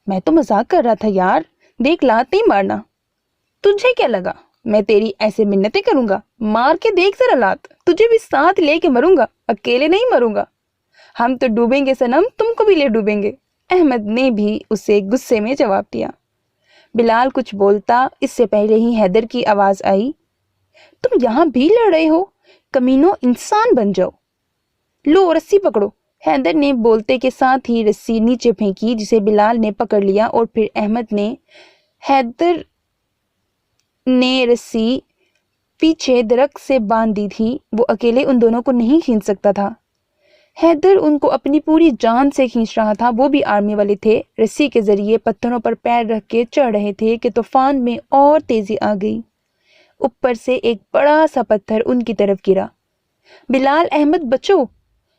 میں تو مذاق کر رہا تھا یار، دیکھ لات نہیں مارنا۔ تجھے کیا لگا میں تیری ایسے منتیں کروں گا؟ مار کے دیکھ ذرا لات، تجھے بھی ساتھ لے کے مروں گا، اکیلے نہیں مروں گا۔ ہم تو ڈوبیں گے صنم، تم کو بھی لے ڈوبیں گے، احمد نے بھی اسے غصے میں جواب دیا۔ بلال کچھ بولتا اس سے پہلے ہی حیدر کی آواز آئی۔ تم یہاں بھی لڑ رہے ہو؟ کمینوں، انسان بن جاؤ، لو رسی پکڑو۔ حیدر نے بولتے کے ساتھ ہی رسی نیچے پھینکی جسے بلال نے پکڑ لیا، اور پھر احمد نے حیدر نے رسی پیچھے درخت سے باندھ دی تھی، وہ اکیلے ان دونوں کو نہیں کھینچ سکتا تھا۔ حیدر ان کو اپنی پوری جان سے کھینچ رہا تھا، وہ بھی آرمی والے تھے، رسی کے ذریعے پتھروں پر پیر رکھ کے چڑھ رہے تھے کہ طوفان میں اور تیزی آ گئی۔ اوپر سے ایک بڑا سا پتھر ان کی طرف گرا۔ بلال، احمد بچو،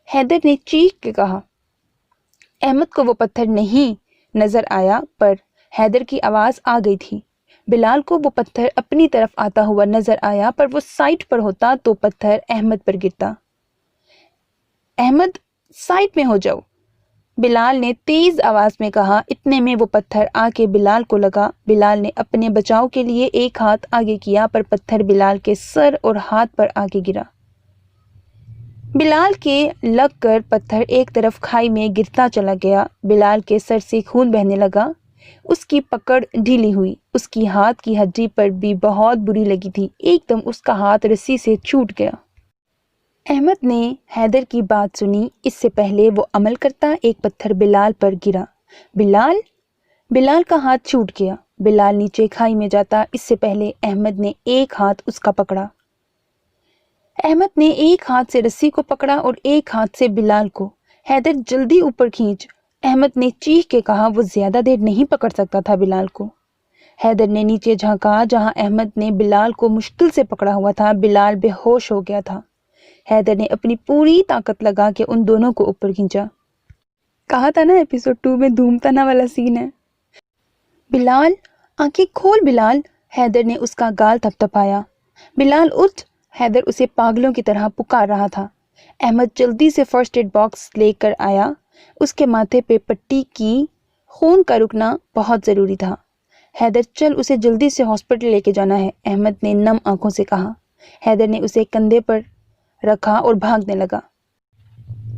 حیدر نے چیخ کے کہا۔ احمد کو وہ پتھر نہیں نظر آیا، پر حیدر کی آواز آ گئی تھی۔ بلال کو وہ پتھر اپنی طرف آتا ہوا نظر آیا، پر وہ سائڈ پر ہوتا تو پتھر احمد پر گرتا۔ احمد، سائڈ میں ہو جاؤ، بلال نے تیز آواز میں کہا۔ اتنے میں وہ پتھر آ کے بلال کو لگا۔ بلال نے اپنے بچاؤ کے لیے ایک ہاتھ آگے کیا، پر پتھر بلال کے سر اور ہاتھ پر آ کے گرا۔ بلال کے لگ کر پتھر ایک طرف کھائی میں گرتا چلا گیا۔ بلال کے سر سے خون بہنے لگا، اس کی پکڑ ڈھیلی ہوئی، اس کی ہاتھ کی ہڈی پر بھی بہت بری لگی تھی۔ ایک دم اس کا ہاتھ رسی سے چھوٹ گیا۔ احمد نے حیدر کی بات سنی۔ اس سے پہلے وہ عمل کرتا، ایک پتھر بلال پر گرا۔ بلال کا ہاتھ چھوٹ گیا۔ بلال نیچے کھائی میں جاتا، اس سے پہلے احمد نے ایک ہاتھ اس کا پکڑا۔ احمد نے ایک ہاتھ سے رسی کو پکڑا اور ایک ہاتھ سے بلال کو۔ حیدر، جلدی اوپر کھینچ، احمد نے چیخ کے کہا۔ وہ زیادہ دیر نہیں پکڑ سکتا تھا بلال کو۔ حیدر نے نیچے جھانکا جہاں احمد نے بلال کو مشکل سے پکڑا ہوا تھا۔ بلال بے ہوش ہو گیا تھا۔ حیدر نے اپنی پوری طاقت لگا کے ان دونوں کو اوپر کھینچا۔ کہا تھا نا ایپیسوڈ 2 میں دھوم تنا والا سین ہے۔ بلال، آنکھیں کھول بلال، حیدر نے اس کا گال تھپ تھپایا۔ بلال اٹھ، حیدر اسے پاگلوں کی طرح پکار رہا تھا۔ احمد جلدی سے فرسٹ ایڈ باکس لے کر آیا۔ اس کے ماتھے پہ پٹی کی، خون کا رکنا بہت ضروری تھا۔ حیدر، چل، اسے جلدی سے ہاسپٹل لے کے جانا ہے، احمد نے نم آنکھوں سے کہا۔ حیدر نے اسے کندھے پر رکھا اور بھاگنے لگا۔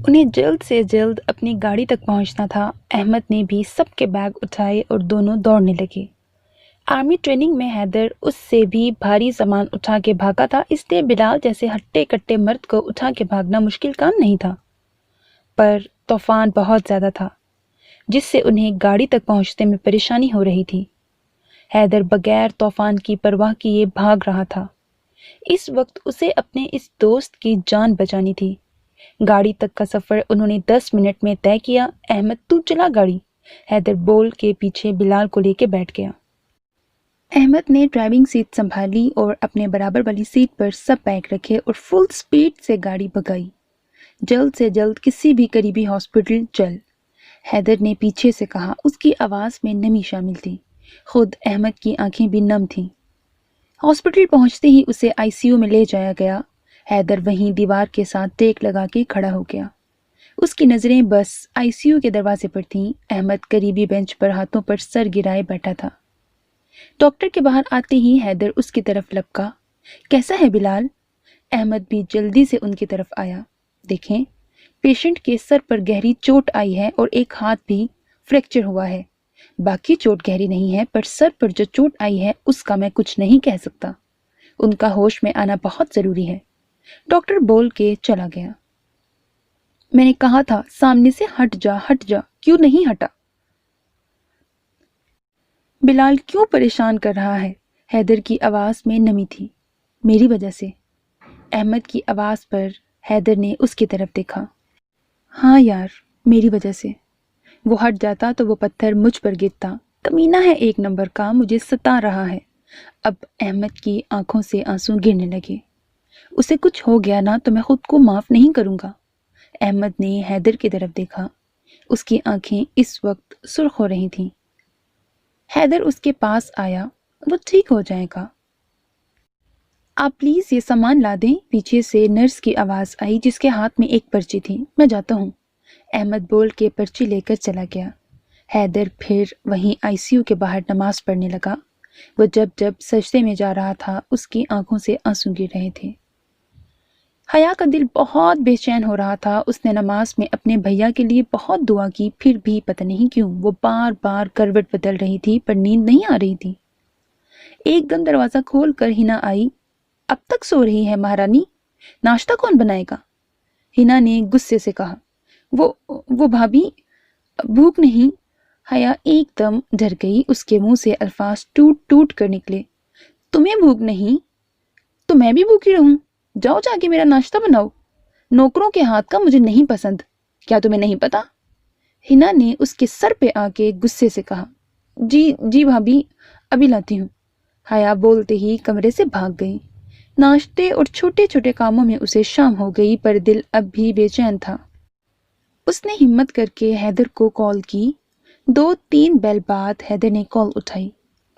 انہیں جلد سے جلد اپنی گاڑی تک پہنچنا تھا۔ احمد نے بھی سب کے بیگ اٹھائے اور دونوں دوڑنے لگے۔ آرمی ٹریننگ میں حیدر اس سے بھی بھاری سامان اٹھا کے بھاگا تھا، اس لیے بلال جیسے ہٹے کٹے مرد کو اٹھا کے بھاگنا مشکل کام نہیں تھا، پر طوفان بہت زیادہ تھا جس سے انہیں گاڑی تک پہنچنے میں پریشانی ہو رہی تھی۔ حیدر بغیر طوفان کی پرواہ کیے بھاگ رہا تھا۔ اس وقت اسے اپنے اس دوست کی جان بچانی تھی۔ گاڑی تک کا سفر انہوں نے 10 منٹ میں طے کیا۔ احمد، تو چلا گاڑی، حیدر بول کے پیچھے بلال کو لے کے بیٹھ گیا۔ احمد نے ڈرائیونگ سیٹ سنبھالی اور اپنے برابر والی سیٹ پر سب بیگ رکھے اور فل سپیڈ سے گاڑی بھگائی۔ جلد سے جلد کسی بھی قریبی ہاسپٹل چل، حیدر نے پیچھے سے کہا۔ اس کی آواز میں نمی شامل تھی، خود احمد کی آنکھیں بھی نم تھیں۔ ہاسپٹل پہنچتے ہی اسے آئی سی یو میں لے جایا گیا۔ حیدر وہیں دیوار کے ساتھ ٹیک لگا کے کھڑا ہو گیا۔ اس کی نظریں بس آئی سی یو کے دروازے پر تھیں۔ احمد قریبی بینچ پر ہاتھوں پر سر گرائے بیٹھا تھا۔ ڈاکٹر کے باہر آتے ہی حیدر اس کی طرف لپکا۔ کیسا ہے بلال؟ احمد بھی جلدی سے ان کی طرف آیا۔ دیکھیں، پیشنٹ کے سر پر گہری چوٹ آئی ہے اور ایک ہاتھ بھی فریکچر ہوا ہے۔ باقی چوٹ گہری نہیں ہے، پر سر پر جو چوٹ آئی ہے اس کا میں کچھ نہیں کہہ سکتا۔ ان کا ہوش میں آنا بہت ضروری ہے، ڈاکٹر بول کے چلا گیا۔ میں نے کہا تھا سامنے سے ہٹ جا، ہٹ جا، کیوں نہیں ہٹا؟ بلال کیوں پریشان کر رہا ہے؟ حیدر کی آواز میں نمی تھی۔ میری وجہ سے، احمد کی آواز پر حیدر نے اس کی طرف دیکھا۔ ہاں یار، میری وجہ سے، وہ ہٹ جاتا تو وہ پتھر مجھ پر گرتا۔ کمینہ ہے ایک نمبر کا، مجھے ستا رہا ہے۔ اب احمد کی آنکھوں سے آنسو گرنے لگے۔ اسے کچھ ہو گیا نا تو میں خود کو معاف نہیں کروں گا۔ احمد نے حیدر کی طرف دیکھا، اس کی آنکھیں اس وقت سرخ ہو رہی تھیں۔ حیدر اس کے پاس آیا۔ وہ ٹھیک ہو جائے گا، آپ پلیز یہ سامان لا دیں۔ پیچھے سے نرس کی آواز آئی جس کے ہاتھ میں ایک پرچی تھی۔ میں جاتا ہوں، احمد بول کے پرچی لے کر چلا گیا۔ حیدر پھر وہیں آئی سی یو کے باہر نماز پڑھنے لگا۔ وہ جب سجدے میں جا رہا تھا اس کی آنکھوں سے آنسو گر رہے تھے۔ حیا کا دل بہت بے چین ہو رہا تھا۔ اس نے نماز میں اپنے بھیا کے لیے بہت دعا کی، پھر بھی پتہ نہیں کیوں وہ بار بار کروٹ بدل رہی تھی پر نیند نہیں آ رہی تھی۔ ایک دم دروازہ کھول کر ہنا آئی۔ اب تک سو رہی ہے مہارانی، ناشتہ کون بنائے گا؟ ہنا نے غصے سے کہا۔ وہ بھابھی، بھوک نہیں۔ حیا ایک دم ڈر گئی، اس کے منہ سے الفاظ ٹوٹ ٹوٹ کر نکلے۔ تمہیں بھوک نہیں تو میں بھی بھوکی رہوں؟ جاؤ جا کے میرا ناشتہ بناؤ، نوکروں کے ہاتھ کا مجھے نہیں پسند، کیا تمہیں نہیں پتا؟ ہنا نے اس کے سر پہ آ کے غصے سے کہا۔ جی بھابھی، ابھی لاتی ہوں، حیا بولتے ہی کمرے سے بھاگ گئی۔ ناشتے اور چھوٹے چھوٹے کاموں میں اسے شام ہو گئی پر دل اب بھی بے چین تھا۔ اس نے ہمت کر کے حیدر کو کال کی۔ 2-3 بیل بعد حیدر نے کال اٹھائی۔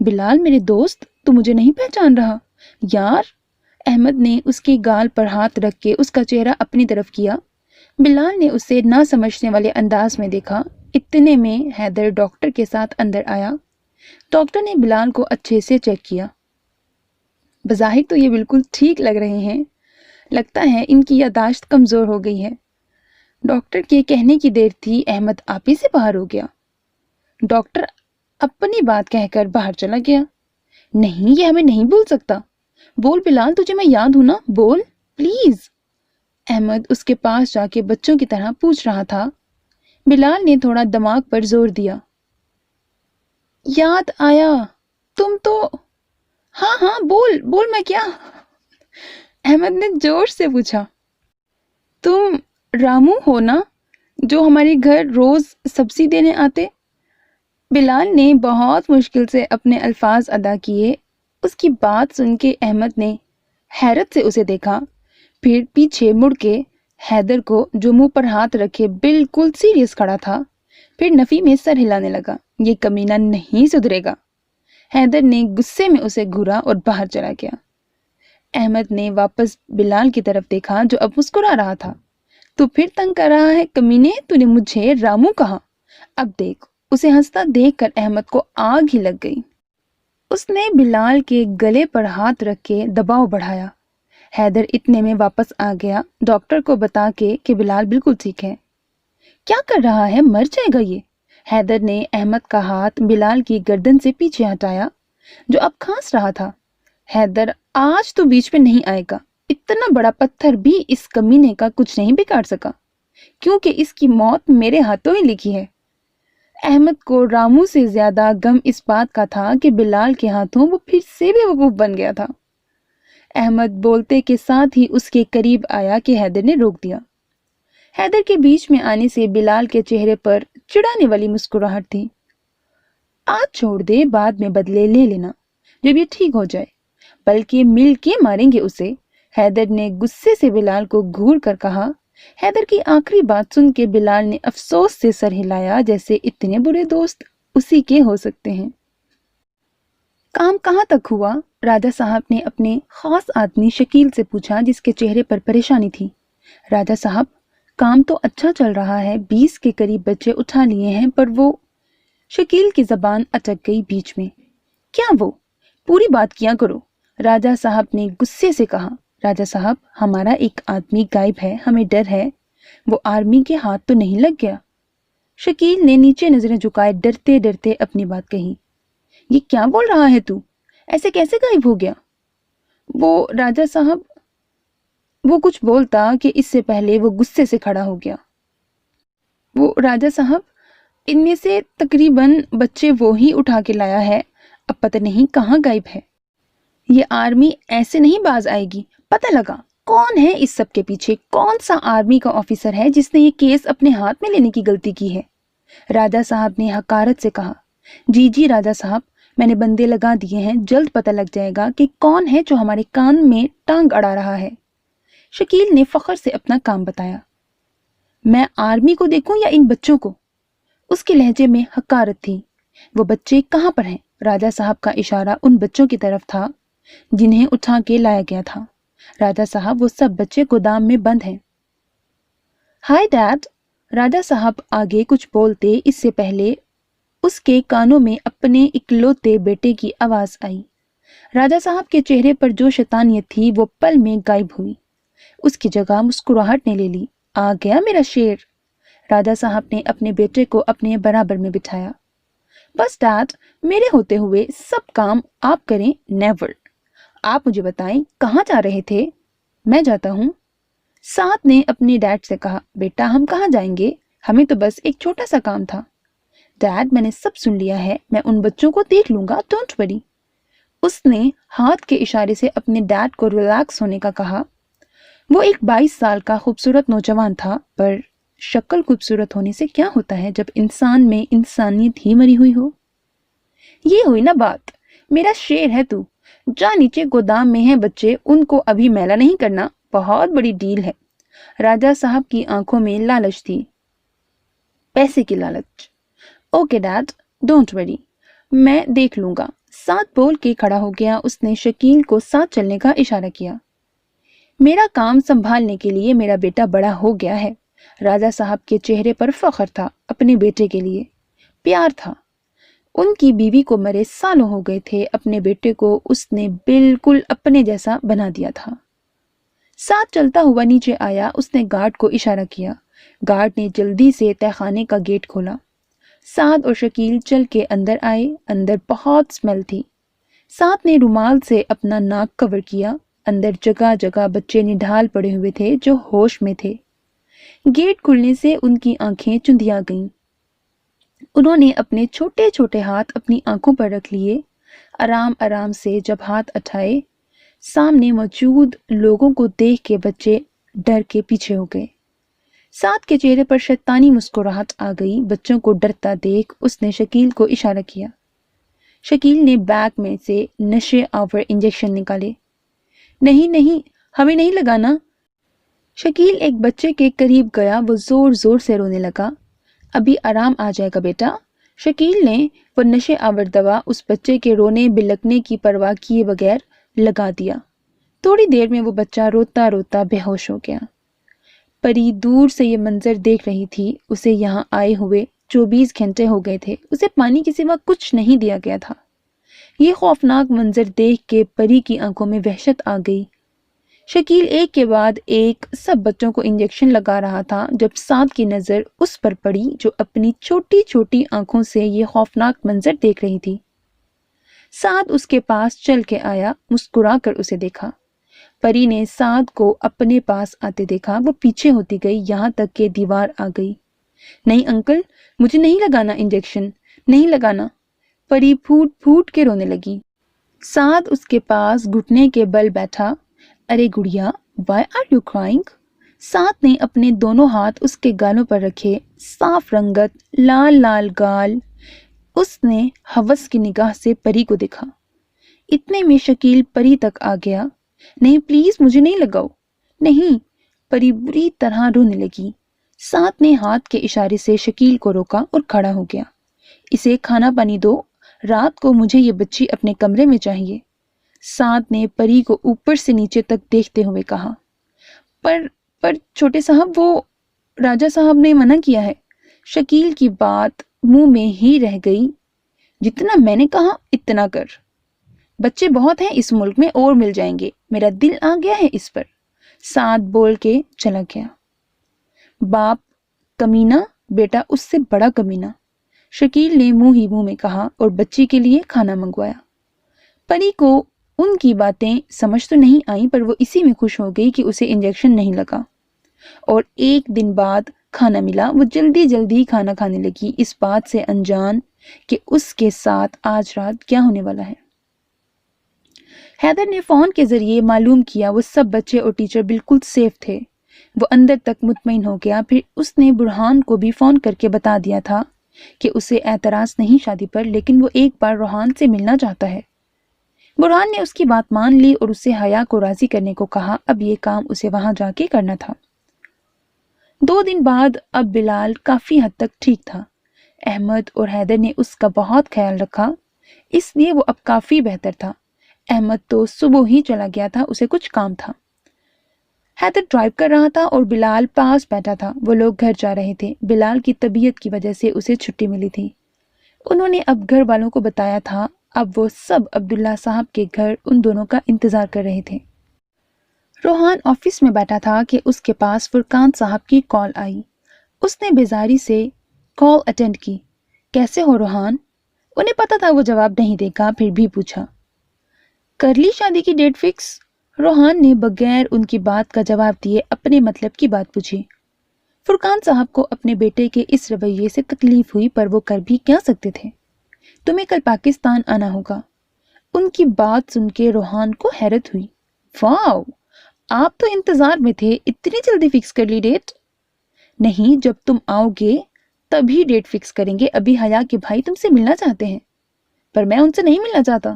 بلال میرے دوست، تو مجھے نہیں پہچان رہا؟ یار، احمد نے اس کے گال پر ہاتھ رکھ کے اس کا چہرہ اپنی طرف کیا۔ بلال نے اسے نہ سمجھنے والے انداز میں دیکھا۔ اتنے میں حیدر ڈاکٹر کے ساتھ اندر آیا۔ ڈاکٹر نے بلال کو اچھے سے چیک کیا۔ بظاہر تو یہ بالکل ٹھیک لگ رہے ہیں، لگتا ہے ان کی یادداشت کمزور ہو گئی ہے۔ ڈاکٹر کے کہنے کی دیر تھی، احمد آپ ہی سے باہر ہو گیا۔ ڈاکٹر اپنی بات کہہ کر باہر چلا گیا۔ نہیں، یہ ہمیں نہیں بول سکتا۔ بول بلال، تجھے میں یاد ہوں نا، بول پلیز۔ احمد اس کے پاس جا کے بچوں کی طرح پوچھ رہا تھا۔ بلال نے تھوڑا دماغ پر زور دیا۔ یاد آیا، تم تو… ہاں ہاں بول بول، میں کیا؟ احمد نے جوش سے پوچھا۔ تم رامو ہو نا، جو ہمارے گھر روز سبزی دینے آتے؟ بلال نے بہت مشکل سے اپنے الفاظ ادا کیے۔ اس کی بات سن کے احمد نے حیرت سے اسے دیکھا، پھر پیچھے مڑ کے حیدر کو، جو منہ پر ہاتھ رکھے بالکل سیریس کھڑا تھا، پھر نفی میں سر ہلانے لگا۔ یہ کمینہ نہیں سدھرے گا۔ حیدر نے غصے میں اسے گھورا اور باہر چلا گیا۔ احمد نے واپس بلال کی طرف دیکھا، جو اب مسکرا رہا تھا۔ تو پھر تنگ کر رہا ہے کمینے، تو نے مجھے رامو کہا؟ اب دیکھ۔ اسے ہنستا دیکھ کر احمد کو آگ ہی لگ گئی۔ اس نے بلال کے گلے پر ہاتھ رکھ کے دباؤ بڑھایا۔ حیدر اتنے میں واپس آ گیا، ڈاکٹر کو بتا کے کہ بلال بالکل ٹھیک ہے۔ کیا کر رہا ہے، مر جائے گا یہ۔ حیدر نے احمد کا ہاتھ بلال کی گردن سے پیچھے ہٹایا، جو اب کھانس رہا تھا۔ حیدر، آج تو بیچ میں نہیں آئے گا۔ اتنا بڑا پتھر بھی اس کمینے کا کچھ نہیں بگاڑ سکا، کیونکہ اس کی موت میرے ہاتھوں ہی لکھی ہے۔ احمد کو رامو سے زیادہ غم اس بات کا تھا کہ بلال کے ہاتھوں وہ پھر سے بے وقوف بن گیا تھا۔ احمد بولتے کے ساتھ ہی اس کے قریب آیا کہ حیدر نے روک دیا۔ حیدر کے بیچ میں آنے سے بلال کے چہرے پر چڑھانے والی مسکراہٹ تھی۔ آج چھوڑ دے، بعد میں بدلے لے لینا جب یہ ٹھیک ہو جائے، بلکہ مل کے ماریں گے اسے، حیدر نے غصے سے بلال کو گھور کر کہا۔ حیدر کی آخری بات سن کے بلال نے افسوس سے سر ہلایا، جیسے اتنے برے دوست اسی کے ہو سکتے ہیں۔ کام کہاں تک ہوا؟ راجہ صاحب نے اپنے خاص آدمی شکیل سے پوچھا، جس کے چہرے پر پریشانی تھی۔ راجہ صاحب، کام تو اچھا چل رہا ہے، 20 کے قریب بچے اٹھا لیے ہیں، پر وہ… شکیل کی زبان اٹک گئی بیچ میں۔ کیا وہ؟ پوری بات کیا کرو، راجہ صاحب نے غصے سے کہا۔ راجہ صاحب، ہمارا ایک آدمی غائب ہے، ہمیں ڈر ہے وہ آرمی کے ہاتھ تو نہیں لگ گیا۔ شکیل نے نیچے نظریں جھکائے ڈرتے ڈرتے اپنی بات کہی۔ یہ کیا بول رہا ہے تو؟ ایسے کیسے غائب ہو گیا؟ وہ راجہ صاحب… وہ کچھ بولتا کہ اس سے پہلے وہ غصے سے کھڑا ہو گیا۔ وہ راجہ صاحب، ان میں سے تقریباً بچے وہی اٹھا کے لایا ہے، اب پتہ نہیں کہاں غائب ہے۔ یہ آرمی ایسے نہیں باز آئے گی، پتہ لگا کون ہے اس سب کے پیچھے، کون سا آرمی کا آفیسر ہے جس نے یہ کیس اپنے ہاتھ میں لینے کی غلطی کی ہے۔ راجہ صاحب نے حقارت سے کہا۔ جی راجہ صاحب، میں نے بندے لگا دیے ہیں، جلد پتہ لگ جائے گا کہ کون ہے جو ہمارے کان میں ٹانگ اڑا رہا ہے۔ شکیل نے فخر سے اپنا کام بتایا۔ میں آرمی کو دیکھوں یا ان بچوں کو؟ اس کے لہجے میں حقارت تھی۔ وہ بچے کہاں پر ہیں؟ راجہ صاحب کا اشارہ ان بچوں کی طرف تھا جنہیں اٹھا کے لایا گیا تھا۔ راجہ صاحب، وہ سب بچے گودام میں بند ہیں۔ High dead. راجہ صاحب آگے کچھ بولتے اس سے پہلے اس کے کانوں میں اپنے اکلوتے بیٹے کی آواز آئی۔ راجہ صاحب کے چہرے پر جو شیطانیت تھی وہ پل میں غائب ہوئی، اس کی جگہ مسکراہٹ نے لے لی۔ آ گیا میرا شیر۔ راجہ صاحب نے اپنے بیٹے کو اپنے برابر میں بٹھایا۔ بس ڈیڈ، میرے ہوتے ہوئے سب کام آپ کریں؟ نیور۔ آپ مجھے بتائیں کہاں جا رہے تھے؟ میں جاتا ہوں۔ ساتھ نے اپنے ڈیڈ سے کہا۔ بیٹا، ہم کہاں جائیں گے، ہمیں تو بس ایک چھوٹا سا کام تھا۔ ڈیڈ، میں نے سب سن لیا ہے، میں ان بچوں کو دیکھ لوں گا، ڈونٹ وری۔ اس نے ہاتھ کے اشارے سے اپنے ڈیڈ کو ریلیکس ہونے کا کہا۔ وہ ایک 22 سال کا خوبصورت نوجوان تھا، پر شکل خوبصورت ہونے سے کیا ہوتا ہے جب انسان میں انسانیت ہی مری ہوئی ہو۔ یہ ہوئی نا بات، میرا شیر ہے تو۔ جا، نیچے گودام میں ہیں بچے، ان کو ابھی میلا نہیں کرنا، بہت بڑی ڈیل ہے۔ راجہ صاحب کی آنکھوں میں لالچ تھی، پیسے کی لالچ۔ اوکے ڈیڈ، ڈونٹ وری، میں دیکھ لوں گا۔ سعد بول کے کھڑا ہو گیا. اس نے شکیل کو ساتھ چلنے کا اشارہ کیا. میرا کام سنبھالنے کے لیے میرا بیٹا بڑا ہو گیا ہے. راجہ صاحب کے چہرے پر فخر تھا, اپنے بیٹے کے لیے پیار تھا. ان کی بیوی کو مرے سالوں ہو گئے تھے. اپنے بیٹے کو اس نے بالکل اپنے جیسا بنا دیا تھا. ساتھ چلتا ہوا نیچے آیا. اس نے گارڈ کو اشارہ کیا. گارڈ نے جلدی سے تہہ خانے کا گیٹ کھولا. سعد اور شکیل چل کے اندر آئے. اندر بہت اسمیل تھی. سعد نے رومال سے اپنا ناک کور کیا. اندر جگہ جگہ بچے نڈھال پڑے ہوئے تھے جو ہوش میں تھے. گیٹ کھلنے سے ان کی آنکھیں چندیا گئیں. انہوں نے اپنے چھوٹے چھوٹے ہاتھ اپنی آنکھوں پر رکھ لیے. آرام آرام سے جب ہاتھ اٹھائے, سامنے موجود لوگوں کو دیکھ کے بچے ڈر کے پیچھے ہو گئے. سعد کے چہرے پر شیطانی مسکراہٹ آ گئی. بچوں کو ڈرتا دیکھ اس نے شکیل کو اشارہ کیا. شکیل نے بیگ میں سے نشے آور انجیکشن نکالے. نہیں نہیں, ہمیں نہیں لگانا. شکیل ایک بچے کے قریب گیا. وہ زور زور سے رونے لگا. ابھی آرام آ جائے گا بیٹا. شکیل نے وہ نشے آور دوا اس بچے کے رونے بلکنے کی پرواہ کیے بغیر لگا دیا. تھوڑی دیر میں وہ بچہ روتا روتا بے ہوش ہو گیا. پری دور سے یہ منظر دیکھ رہی تھی. اسے یہاں آئے ہوئے 24 گھنٹے ہو گئے تھے. اسے پانی کے سوا کچھ نہیں دیا گیا تھا. یہ خوفناک منظر دیکھ کے پری کی آنکھوں میں وحشت آ گئی. شکیل ایک کے بعد ایک سب بچوں کو انجیکشن لگا رہا تھا جب سعد کی نظر اس پر پڑی جو اپنی چھوٹی چھوٹی آنکھوں سے یہ خوفناک منظر دیکھ رہی تھی. سعد اس کے پاس چل کے آیا. مسکرا کر اسے دیکھا. پری نے سعد کو اپنے پاس آتے دیکھا. وہ پیچھے ہوتی گئی یہاں تک کہ دیوار آ گئی. نہیں انکل, مجھے نہیں لگانا انجیکشن, نہیں لگانا. پری پھوٹ پھوٹ کے رونے لگی. سعد اس کے پاس گھٹنے کے بل بیٹھا. ارے گڑیا, why are you crying؟ سعد نے اپنے دونوں ہاتھ اس کے گالوں پر رکھے. صاف رنگت, لال لال گال. اس نے ہوس کی نگاہ سے پری کو دیکھا. اتنے میں شکیل پری تک آ گیا. نہیں پلیز, مجھے نہیں لگاؤ. نہیں. پری بری طرح رونے لگی. سعد نے ہاتھ کے اشارے سے شکیل کو روکا اور کھڑا ہو گیا. اسے کھانا پانی دو, رات کو مجھے یہ بچی اپنے کمرے میں چاہیے. سعد نے پری کو اوپر سے نیچے تک دیکھتے ہوئے کہا. پر چھوٹے صاحب, وہ راجہ صاحب نے منع کیا ہے. شکیل کی بات منہ میں ہی رہ گئی. جتنا میں نے کہا اتنا کر. بچے بہت ہیں اس ملک میں, اور مل جائیں گے. میرا دل آ گیا ہے اس پر. سعد بول کے چلا گیا. باپ کمینہ, بیٹا اس سے بڑا کمینہ. شکیل نے منہ ہی منہ میں کہا اور بچی کے لیے کھانا منگوایا. پری کو ان کی باتیں سمجھ تو نہیں آئیں پر وہ اسی میں خوش ہو گئی کہ اسے انجیکشن نہیں لگا. اور ایک دن بعد کھانا ملا. وہ جلدی جلدی کھانا کھانے لگی, اس بات سے انجان کہ اس کے ساتھ آج رات کیا ہونے والا ہے. حیدر نے فون کے ذریعے معلوم کیا وہ سب بچے اور ٹیچر بالکل سیف تھے. وہ اندر تک مطمئن ہو گیا. پھر اس نے برہان کو بھی فون کر کے بتا دیا تھا کہ اسے اعتراض نہیں شادی پر, لیکن وہ ایک بار روحان سے ملنا چاہتا ہے. برہان نے اس کی بات مان لی اور اسے حیا کو راضی کرنے کو کہا. اب یہ کام اسے وہاں جا کے کرنا تھا. 2 دن بعد اب بلال کافی حد تک ٹھیک تھا. احمد اور حیدر نے اس کا بہت خیال رکھا, اس لیے وہ اب کافی بہتر تھا. احمد تو صبح ہی چلا گیا تھا, اسے کچھ کام تھا. حیدر ڈرائیو کر رہا تھا اور بلال پاس بیٹھا تھا. وہ لوگ گھر جا رہے تھے. بلال کی طبیعت کی وجہ سے اسے چھٹی ملی تھی. انہوں نے اب گھر والوں کو بتایا تھا. اب وہ سب عبداللہ صاحب کے گھر ان دونوں کا انتظار کر رہے تھے. روحان آفس میں بیٹھا تھا کہ اس کے پاس فرقان صاحب کی کال آئی. اس نے بیزاری سے کال اٹینڈ کی. کیسے ہو روحان؟ انہیں پتا تھا وہ جواب نہیں دے گا, پھر بھی پوچھا. کر لی شادی کی ڈیٹ فکس؟ روحان نے بغیر ان کی بات کا جواب دیے اپنے مطلب کی بات پوچھی. فرقان صاحب کو اپنے بیٹے کے اس رویے سے تکلیف ہوئی پر وہ کر بھی کیا سکتے تھے. تمہیں کل پاکستان آنا ہوگا. ان کی بات سن کے روحان کو حیرت ہوئی. واو, آپ تو انتظار میں تھے, اتنی جلدی فکس کر لی ڈیٹ؟ نہیں, جب تم آؤ گے تبھی ڈیٹ فکس کریں گے. ابھی حیا کے بھائی تم سے ملنا چاہتے ہیں پر میں ان سے نہیں ملنا چاہتا.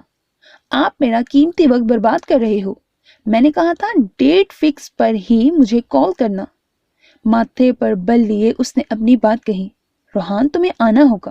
آپ میرا قیمتی وقت برباد کر رہے ہو. میں نے کہا تھا ڈیٹ فکس پر ہی مجھے کال کرنا. ماتھے پر بل لیے اس نے اپنی بات کہی. روحان تمہیں آنا ہوگا.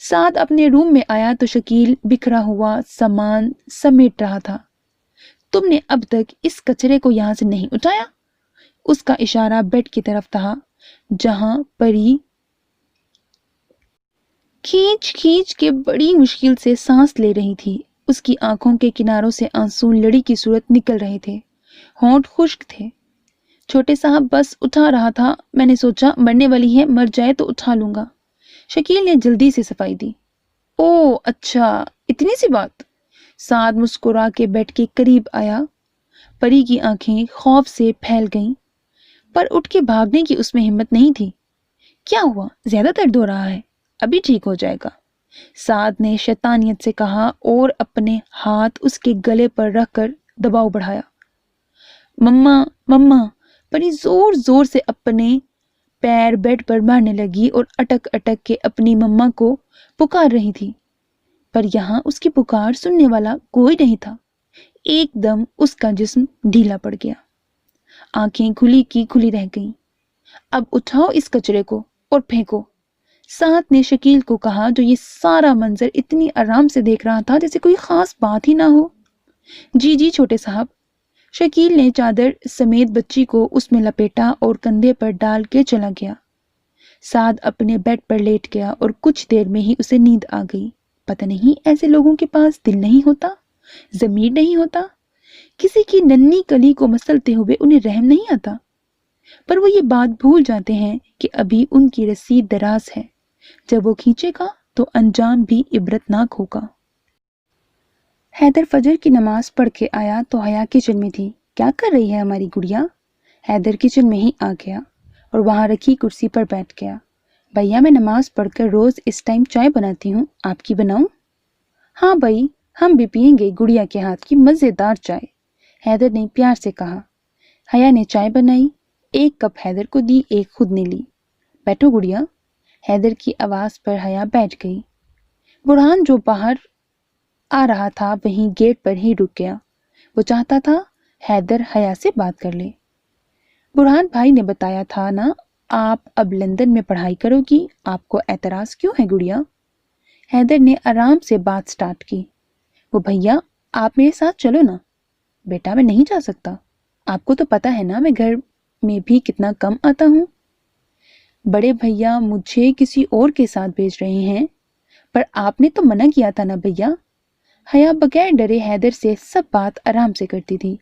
سعد اپنے روم میں آیا تو شکیل بکھرا ہوا سامان سمیٹ رہا تھا۔ تم نے اب تک اس کچرے کو یہاں سے نہیں اٹھایا؟ اس کا اشارہ بیڈ کی طرف تھا جہاں پری کھینچ کھینچ کے بڑی مشکل سے سانس لے رہی تھی۔ اس کی آنکھوں کے کناروں سے آنسو لڑی کی صورت نکل رہے تھے، ہونٹ خشک تھے۔ چھوٹے صاحب بس اٹھا رہا تھا، میں نے سوچا مرنے والی ہے، مر جائے تو اٹھا لوں گا۔ شکیل نے جلدی سے صفائی دی۔ او اچھا، اتنی سی بات۔ سعد مسکرا کے بیڈ کے قریب آیا۔ پری کی آنکھیں خوف سے پھیل گئیں، پر اٹھ کے بھاگنے کی اس میں ہمت نہیں تھی۔ کیا ہوا؟ زیادہ درد ہو رہا ہے؟ ابھی ٹھیک ہو جائے گا، سعد نے شیطانیت سے کہا اور اپنے ہاتھ اس کے گلے پر رکھ کر دباؤ بڑھایا۔ مما مما، پری زور زور سے اپنے پیر بیڈ پر مارنے لگی اور اٹک اٹک کے اپنی مما کو پکار رہی تھی، پر یہاں اس کی پکار سننے والا کوئی نہیں تھا۔ ایک دم اس کا جسم ڈھیلا پڑ گیا، آنکھیں کھلی کی کھلی رہ گئیں۔ اب اٹھاؤ اس کچرے کو اور پھینکو، سعد نے شکیل کو کہا، جو یہ سارا منظر اتنی آرام سے دیکھ رہا تھا جیسے کوئی خاص بات ہی نہ ہو۔ جی جی چھوٹے صاحب۔ شکیل نے چادر سمیت بچی کو اس میں لپیٹا اور کندھے پر ڈال کے چلا گیا۔ سعد اپنے بیڈ پر لیٹ گیا اور کچھ دیر میں ہی اسے نیند آ گئی۔ پتہ نہیں ایسے لوگوں کے پاس دل نہیں ہوتا، ضمیر نہیں ہوتا، کسی کی ننھی کلی کو مسلتے ہوئے انہیں رحم نہیں آتا، پر وہ یہ بات بھول جاتے ہیں کہ ابھی ان کی رسی دراز ہے، جب وہ کھینچے گا تو انجام بھی عبرتناک ہوگا۔ حیدر فجر کی نماز پڑھ کے آیا تو حیا کچن میں تھی۔ کیا کر رہی ہے ہماری گڑیا؟ حیدر کچن میں ہی آ گیا اور وہاں رکھی کرسی پر بیٹھ گیا۔ بھیا میں نماز پڑھ کر روز اس ٹائم چائے بناتی ہوں، آپ کی بناؤں؟ ہاں بھائی، ہم بھی پئیں گے گڑیا کے ہاتھ کی مزیدار چائے، حیدر نے پیار سے کہا۔ حیا نے چائے بنائی، ایک کپ حیدر کو دی، ایک خود نے لی۔ بیٹھو گڑیا، حیدر کی آواز پر حیا بیٹھ گئی۔ برہان جو باہر آ رہا تھا وہیں گیٹ پر ہی رک گیا، وہ چاہتا تھا حیدر حیا سے بات کر لے۔ برہان بھائی نے بتایا تھا نا آپ اب لندن میں پڑھائی کرو گی، آپ کو اعتراض کیوں ہے گڑیا؟ حیدر نے آرام سے بات سٹارٹ کی۔ وہ بھیا آپ میرے ساتھ چلو نا۔ بیٹا میں نہیں جا سکتا، آپ کو تو پتا ہے نا میں گھر میں بھی کتنا کم آتا ہوں۔ بڑے بھیا مجھے کسی اور کے ساتھ بھیج رہے ہیں، پر آپ نے تو منع کیا تھا نا بھیا۔ حیا بغیر ڈرے حیدر سے سب بات آرام سے کرتی تھی۔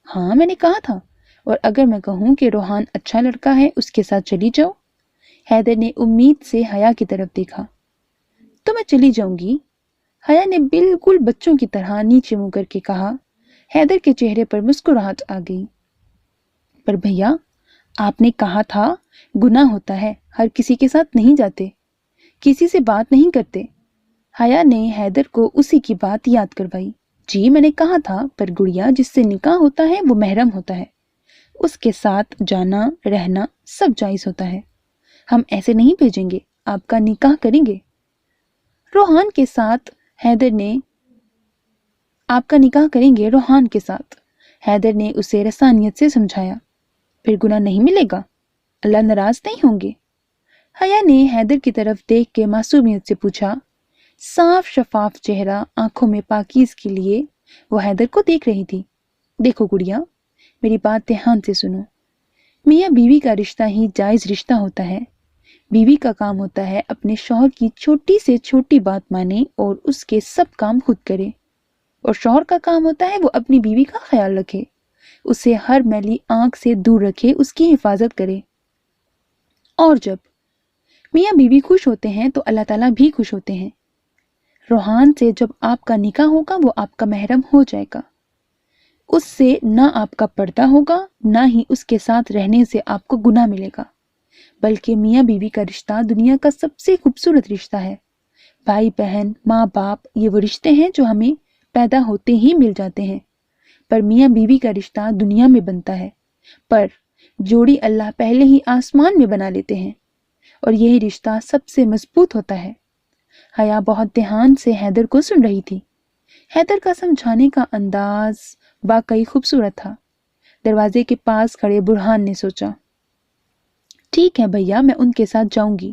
ہاں میں نے کہا تھا، اور اگر میں کہوں کہ روحان اچھا لڑکا ہے اس کے ساتھ چلی جاؤ؟ حیدر نے امید سے حیا کی طرف دیکھا۔ تو میں چلی جاؤں گی، حیا نے بالکل بچوں کی طرح نیچے منہ کر کے کہا۔ حیدر کے چہرے پر مسکراہٹ آ گئی۔ پر بھیا آپ نے کہا تھا گناہ ہوتا ہے، ہر کسی کے ساتھ نہیں جاتے، کسی سے بات نہیں کرتے۔ حیا نے حیدر کو اسی کی بات یاد کروائی۔ جی میں نے کہا تھا، پر گڑیا جس سے نکاح ہوتا ہے وہ محرم ہوتا ہے، اس کے ساتھ جانا رہنا سب جائز ہوتا ہے، ہم ایسے نہیں بھیجیں گے، آپ کا نکاح کریں گے روحان کے ساتھ۔ حیدر نے آپ کا نکاح کریں گے روحان کے ساتھ، حیدر نے اسے رسانیت سے سمجھایا۔ پھر گناہ نہیں ملے گا، اللہ ناراض نہیں ہوں گے؟ حیا نے حیدر کی طرف دیکھ کے معصومیت سے پوچھا۔ صاف شفاف چہرہ، آنکھوں میں پاکیز کے لیے وہ حیدر کو دیکھ رہی تھی۔ دیکھو گڑیا، میری بات دھیان سے سنو، میاں بیوی کا رشتہ ہی جائز رشتہ ہوتا ہے۔ بیوی کا کام ہوتا ہے اپنے شوہر کی چھوٹی سے چھوٹی بات مانے اور اس کے سب کام خود کرے، اور شوہر کا کام ہوتا ہے وہ اپنی بیوی کا خیال رکھے، اسے ہر میلی آنکھ سے دور رکھے، اس کی حفاظت کرے۔ اور جب میاں بیوی خوش ہوتے ہیں تو اللہ تعالیٰ بھی خوش ہوتے ہیں۔ روحان سے جب آپ کا نکاح ہوگا وہ آپ کا محرم ہو جائے گا، اس سے نہ آپ کا پردہ ہوگا، نہ ہی اس کے ساتھ رہنے سے آپ کو گناہ ملے گا، بلکہ میاں بیوی کا رشتہ دنیا کا سب سے خوبصورت رشتہ ہے۔ بھائی بہن، ماں باپ، یہ وہ رشتے ہیں جو ہمیں پیدا ہوتے ہی مل جاتے ہیں، پر میاں بیوی کا رشتہ دنیا میں بنتا ہے، پر جوڑی اللہ پہلے ہی آسمان میں بنا لیتے ہیں، اور یہی رشتہ سب سے مضبوط ہوتا ہے۔ حیا بہت دھیان سے حیدر کو سن رہی تھی۔ حیدر کا سمجھانے کا انداز واقعی خوبصورت تھا۔ دروازے کے پاس کھڑے برہان نے سوچا، ٹھیک ہے بھیا میں ان کے ساتھ جاؤں گی۔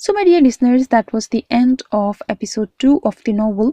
So my dear listeners, that was the end of episode 2 of the novel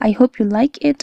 I hope you like it।